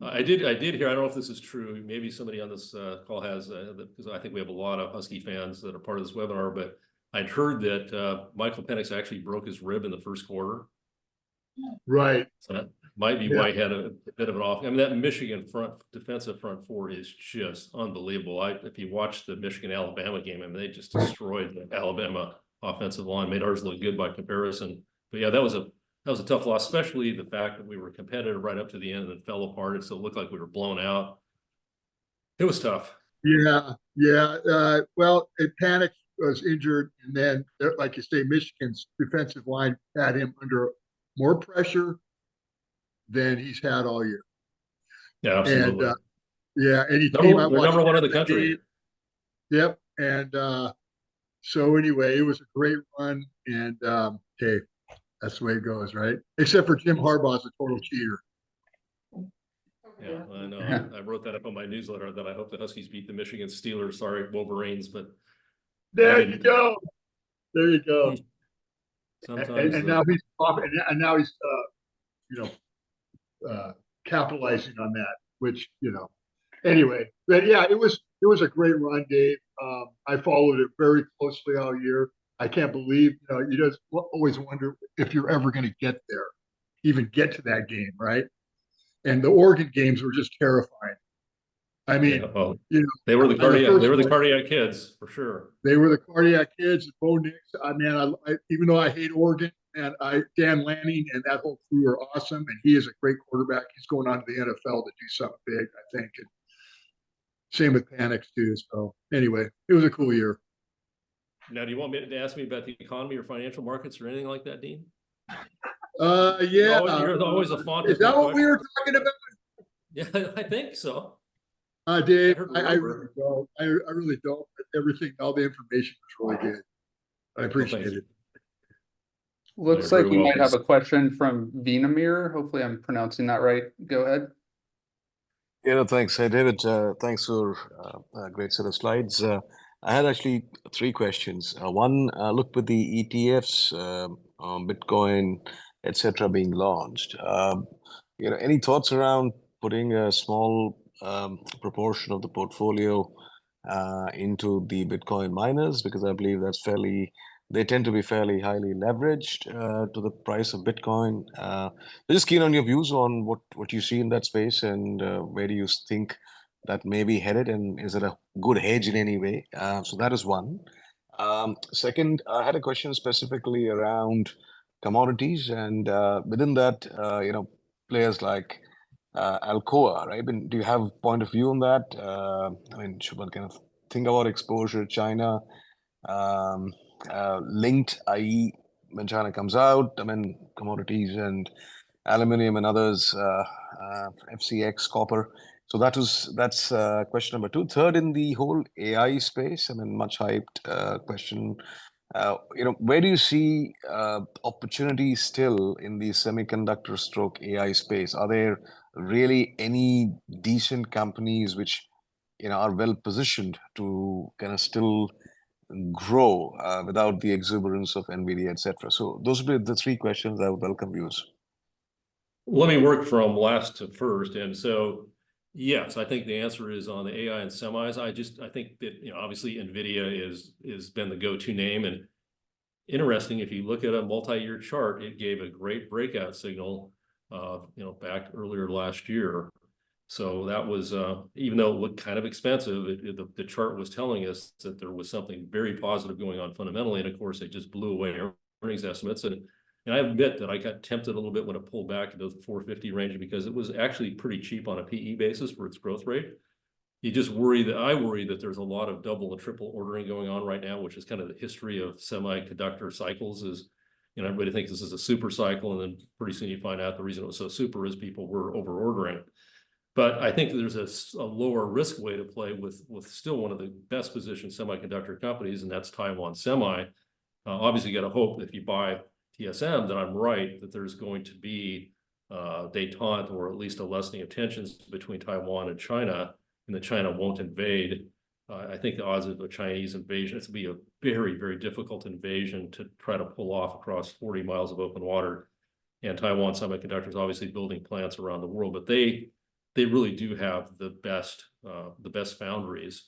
I did hear, I don't know if this is true, maybe somebody on this call has, because I think we have a lot of Husky fans that are part of this webinar, but I'd heard that Michael Penix actually broke his rib in the first quarter. right. So that might be why he had a bit of an off. I mean, that Michigan defensive front four is just unbelievable. If you watch the Michigan-Alabama game, I mean, they just destroyed the Alabama offensive line, made ours look good by comparison. But yeah, that was a tough loss, especially the fact that we were competitive right up to the end and then fell apart. And so it looked like we were blown out. It was tough. Yeah. Well, Panic was injured, and then, like you say, Michigan's defensive line had him under more pressure than he's had all year. Yeah, absolutely. And and he came out. They're number one in the country. Game. Yep. And so anyway, it was a great run, and hey, that's the way it goes, right? Except for Jim Harbaugh's a total cheater. Yeah, I know. I wrote that up on my newsletter that I hope the Huskies beat the Michigan Steelers. Sorry, Wolverines, but There you go. There you go. sometimes And now he's off, and now he's capitalizing on that, which anyway. But yeah, it was a great run, Dave. I followed it very closely all year. I can't believe you just always wonder if you're ever going to get there, even get to that game, right? And the Oregon games were just terrifying. I mean, they were the cardiac kids for sure. They were the cardiac kids. Bo Nix. I mean, I even though I hate Oregon, and Dan Lanning and that whole crew are awesome, and he is a great quarterback. He's going on to the NFL to do something big, I think. And same with Panics too. So anyway, it was a cool year. Now, do you want me to ask me about the economy or financial markets or anything like that, Dean? Yeah. You're always a font. Is that what we were talking about? Yeah, I think so. Dave, I really don't. I really don't. Everything, all the information was really good. I appreciate it. Looks like we might have a question from Vinamir. Hopefully I'm pronouncing that right. Go ahead. Thanks. Hey, David, thanks for a great set of slides. I had actually three questions. One, look with the ETFs, Bitcoin, etc., being launched. Any thoughts around putting a small proportion of the portfolio into the Bitcoin miners? Because I believe they tend to be fairly highly leveraged to the price of Bitcoin. Just keen on your views on what you see in that space, and where do you think that may be headed, and is it a good hedge in any way? So that is one. Second, I had a question specifically around commodities, and within that, players like Alcoa, right? Do you have point of view on that? Should one kind of think about exposure to China, linked, i.e., when China comes out, commodities and aluminum and others, FCX, copper. So that's question number two. Third, in the whole AI space, much hyped question. Where do you see opportunities still in the semiconductor stroke AI space? Are there really any decent companies which are well positioned to kind of still grow without the exuberance of NVIDIA, etc.? So those would be the three questions. I would welcome views. Let me work from last to first. And so, yes, I think the answer is on the AI and semis. I think that, obviously NVIDIA is been the go-to name. And interesting, if you look at a multi-year chart, it gave a great breakout signal, back earlier last year. So that was, even though it looked kind of expensive, the chart was telling us that there was something very positive going on fundamentally. And of course, it just blew away earnings estimates. And I admit that I got tempted a little bit when it pulled back to the 450 range, because it was actually pretty cheap on a PE basis for its growth rate. I worry that there's a lot of double and triple ordering going on right now, which is kind of the history of semiconductor cycles. Is, everybody thinks this is a super cycle, and then pretty soon you find out the reason it was so super is people were over ordering. But I think there's a lower risk way to play with still one of the best positioned semiconductor companies, and that's Taiwan Semi. Obviously, you got to hope if you buy TSM that I'm right, that there's going to be détente, or at least a lessening of tensions between Taiwan and China, and that China won't invade. I think the odds of a Chinese invasion, it's going to be a very, very difficult invasion to try to pull off across 40 miles of open water. And Taiwan Semiconductor is obviously building plants around the world, but they really do have the best foundries.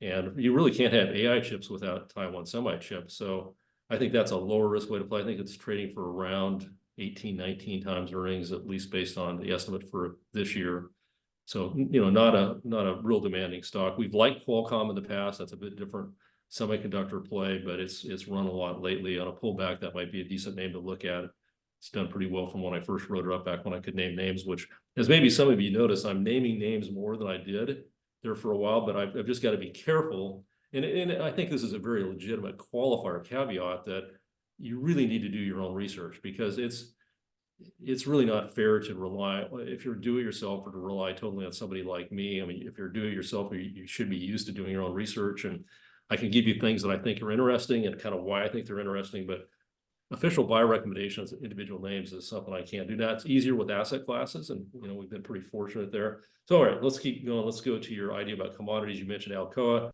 And you really can't have AI chips without Taiwan Semi chips. So I think that's a lower risk way to play. I think it's trading for around 18, 19 times earnings, at least based on the estimate for this year. So, not a real demanding stock. We've liked Qualcomm in the past. That's a bit different semiconductor play, but it's run a lot lately. On a pullback, that might be a decent name to look at. It's done pretty well from when I first wrote it up back when I could name names, which, as maybe some of you notice, I'm naming names more than I did there for a while, but I've just got to be careful. And I think this is a very legitimate qualifier caveat that you really need to do your own research, because it's really not fair to rely, if you're do-it-yourself, or to rely totally on somebody like me. If you're do-it-yourself, you should be used to doing your own research, and I can give you things that I think are interesting and kind of why I think they're interesting, but official buy recommendations, individual names, is something I can't do. Now, it's easier with asset classes, and we've been pretty fortunate there. So, all right, let's keep going. Let's go to your idea about commodities. You mentioned Alcoa.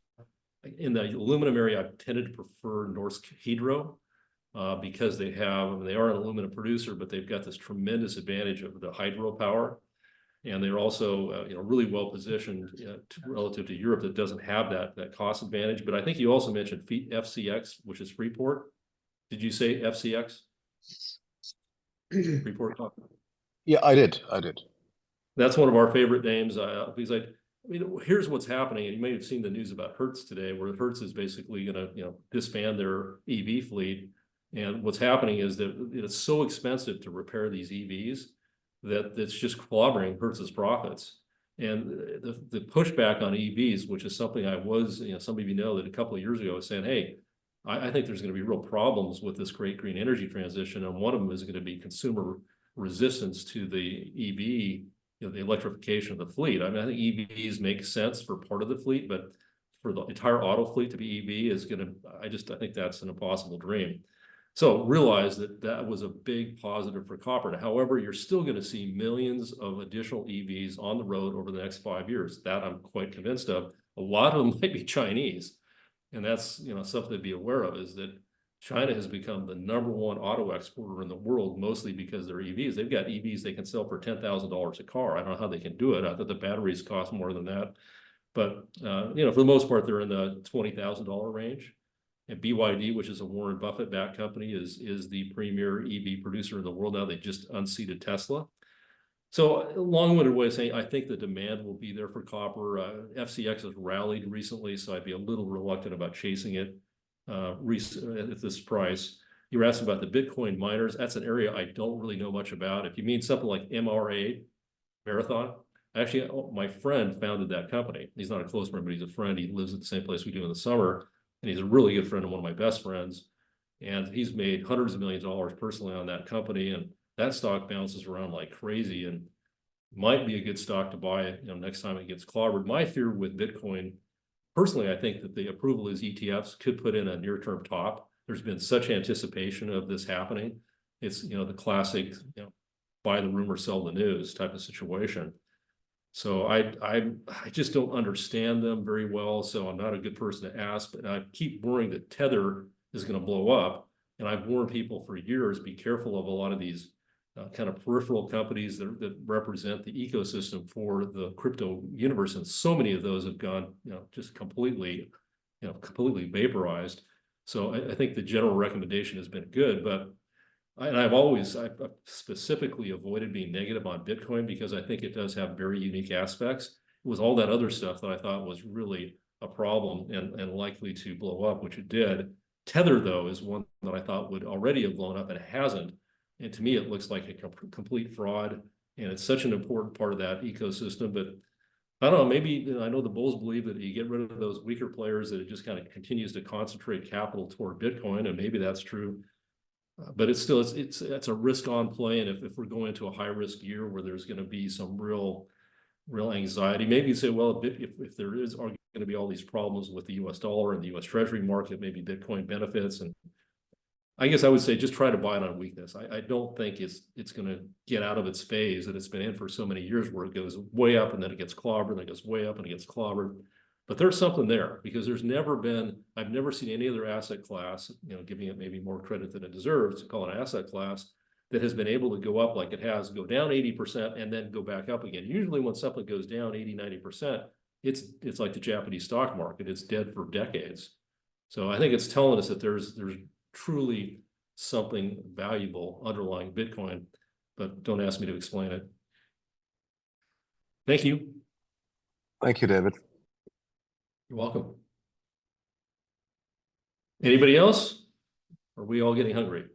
In the aluminum area, I've tended to prefer Norsk Hydro, because they are an aluminum producer, but they've got this tremendous advantage of the hydropower. And they're also, really well positioned relative to Europe that doesn't have that cost advantage. But I think you also mentioned FCX, which is Freeport. Did you say FCX? Freeport? Yeah, I did. That's one of our favorite names, because here's what's happening. And you may have seen the news about Hertz today, where Hertz is basically going to, disband their EV fleet. And what's happening is that it's so expensive to repair these EVs that it's just clobbering Hertz's profits. And the pushback on EVs, which is something I was, some of you know that a couple of years ago I was saying, hey, I think there's going to be real problems with this great green energy transition. And one of them is going to be consumer resistance to the EV, the electrification of the fleet. I think EVs make sense for part of the fleet, but for the entire auto fleet to be EV is I think that's an impossible dream. So realize that was a big positive for copper. However, you're still going to see millions of additional EVs on the road over the next 5 years. That I'm quite convinced of. A lot of them might be Chinese. And that's, something to be aware of, is that China has become the #1 auto exporter in the world, mostly because they're EVs. They've got EVs they can sell for $10,000 a car. I don't know how they can do it. I thought the batteries cost more than that. But, you know, for the most part, they're in the $20,000 range. And BYD, which is a Warren Buffett backed company, is the premier EV producer in the world now. They just unseated Tesla. So long-winded way of saying, I think the demand will be there for copper. FCX has rallied recently, so I'd be a little reluctant about chasing it at this price. You were asking about the Bitcoin miners. That's an area I don't really know much about. If you mean something like MRA, Marathon, actually, my friend founded that company. He's not a close friend, but he's a friend. He lives at the same place we do in the summer, and he's a really good friend and one of my best friends. And he's made hundreds of millions of dollars personally on that company, and that stock bounces around like crazy and might be a good stock to buy, you know, next time it gets clobbered. My fear with Bitcoin, personally, I think that the approval is ETFs could put in a near-term top. There's been such anticipation of this happening. It's, you know, the classic, you know, buy the rumor, sell the news type of situation. So I just don't understand them very well. So I'm not a good person to ask, but I keep worrying that Tether is going to blow up. And I've warned people for years, be careful of a lot of these kind of peripheral companies that represent the ecosystem for the crypto universe. And so many of those have gone, you know, just completely vaporized. So I think the general recommendation has been good, but I've specifically avoided being negative on Bitcoin because I think it does have very unique aspects. It was all that other stuff that I thought was really a problem and likely to blow up, which it did. Tether, though, is one that I thought would already have blown up, and it hasn't. And to me, it looks like a complete fraud, and it's such an important part of that ecosystem. But I don't know, maybe, you know, I know the bulls believe that you get rid of those weaker players, that it just kind of continues to concentrate capital toward Bitcoin, and maybe that's true. But it's still, it's a risk on play. And if we're going into a high risk year where there's going to be some real anxiety, maybe you say, well, if there are going to be all these problems with the US dollar and the US Treasury market, maybe Bitcoin benefits. And I guess I would say just try to buy it on weakness. I don't think it's going to get out of its phase that it's been in for so many years, where it goes way up and then it gets clobbered, and then it goes way up and it gets clobbered. But there's something there, because I've never seen any other asset class, you know, giving it maybe more credit than it deserves to call it an asset class, that has been able to go up like it has, go down 80% and then go back up again. Usually when something goes down 80, 90%, it's like the Japanese stock market. It's dead for decades. So I think it's telling us that there's truly something valuable underlying Bitcoin, but don't ask me to explain it. Thank you. Thank you, David. You're welcome. Anybody else? Are we all getting hungry?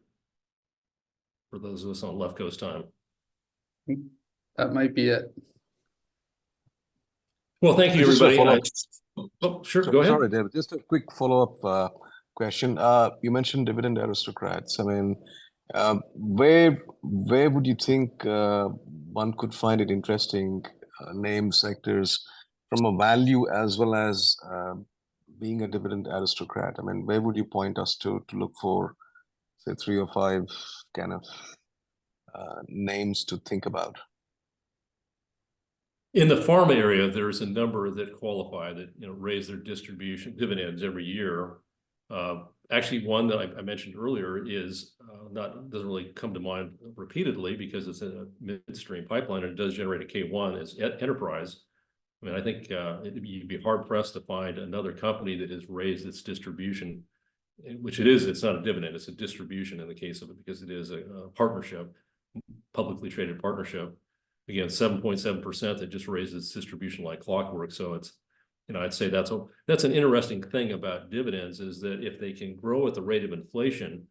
For those of us on left coast time. That might be it. Well, thank you, Just a everybody. follow-up. Oh, sure, go ahead. Sorry, David, just a quick follow-up question. You mentioned dividend aristocrats. I mean, where would you think one could find it interesting, name sectors from a value as well as being a dividend aristocrat? I mean, where would you point us to look for, say, 3 or 5 kind of names to think about? In the pharma area, there's a number that qualify, that, you know, raise their distribution dividends every year. Actually, one that I mentioned earlier is doesn't really come to mind repeatedly because it's in a midstream pipeline and it does generate a K1, is Enterprise. I mean, I think you'd be hard pressed to find another company that has raised its distribution, which it is. It's not a dividend; it's a distribution in the case of it, because it is a partnership, publicly traded partnership. Again, 7.7% that just raises its distribution like clockwork. So it's, you know, I'd say that's an interesting thing about dividends, is that if they can grow at the rate of inflation,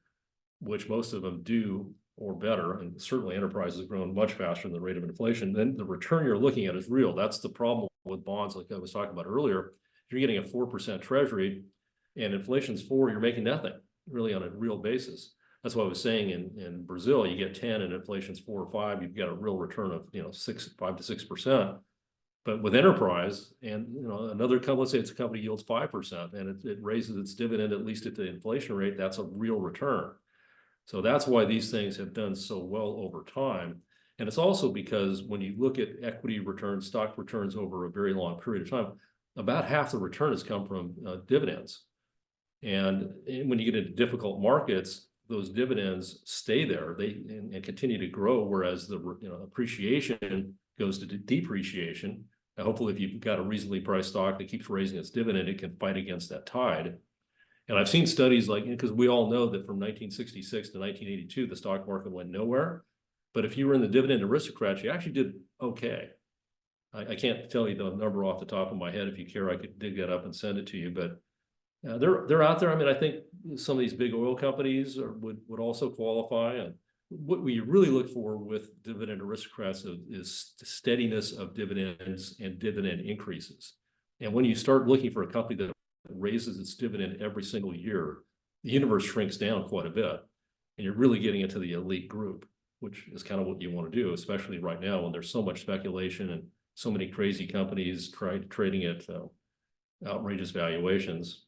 which most of them do or better, and certainly Enterprise has grown much faster than the rate of inflation, then the return you're looking at is real. That's the problem with bonds, like I was talking about earlier. If you're getting a 4% treasury and inflation's 4%, you're making nothing really on a real basis. That's what I was saying in Brazil, you get 10 and inflation's 4 or 5, you've got a real return of, you know, 5 to 6%. But with Enterprise and, you know, another company, let's say it's a company yields 5% and it raises its dividend at least at the inflation rate, that's a real return. So that's why these things have done so well over time. And it's also because when you look at equity returns, stock returns over a very long period of time, about half the return has come from dividends. And when you get into difficult markets, those dividends stay there, and continue to grow, whereas the appreciation goes to depreciation. And hopefully, if you've got a reasonably priced stock that keeps raising its dividend, it can fight against that tide. And I've seen studies like, because we all know that from 1966 to 1982, the stock market went nowhere. But if you were in the dividend aristocrats, you actually did okay. I can't tell you the number off the top of my head. If you care, I could dig that up and send it to you. But they're out there. I mean, I think some of these big oil companies would also qualify. And what we really look for with dividend aristocrats is steadiness of dividends and dividend increases. And when you start looking for a company that raises its dividend every single year, the universe shrinks down quite a bit, and you're really getting into the elite group, which is kind of what you want to do, especially right now when there's so much speculation and so many crazy companies trading at outrageous valuations.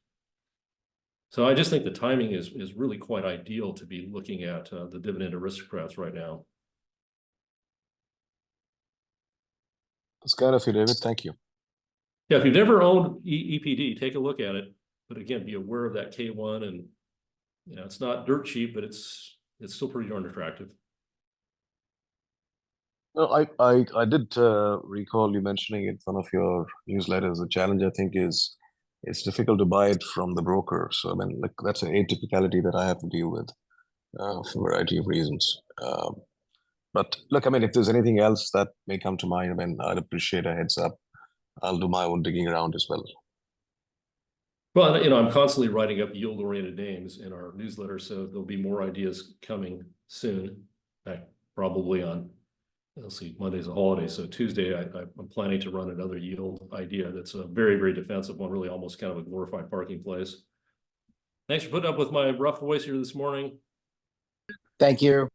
So I just think the timing is really quite ideal to be looking at the dividend aristocrats right now. That's kind of you, David. Thank you. Yeah, if you've never owned EPD, take a look at it. But again, be aware of that K1, and it's not dirt cheap, but it's still pretty darn attractive. No, I did recall you mentioning in one of your newsletters. The challenge, I think, is it's difficult to buy it from the broker. So I mean, like, that's an atypicality that I have to deal with for a variety of reasons. But look, I mean, if there's anything else that may come to mind, I mean, I'd appreciate a heads up. I'll do my own digging around as well. Well, I'm constantly writing up yield-oriented names in our newsletter, so there'll be more ideas coming soon. Probably on, let's see, Monday's a holiday, so Tuesday I'm planning to run another yield idea that's a very, very defensive one, really almost kind of a glorified parking place. Thanks for putting up with my rough voice here this morning. Thank you.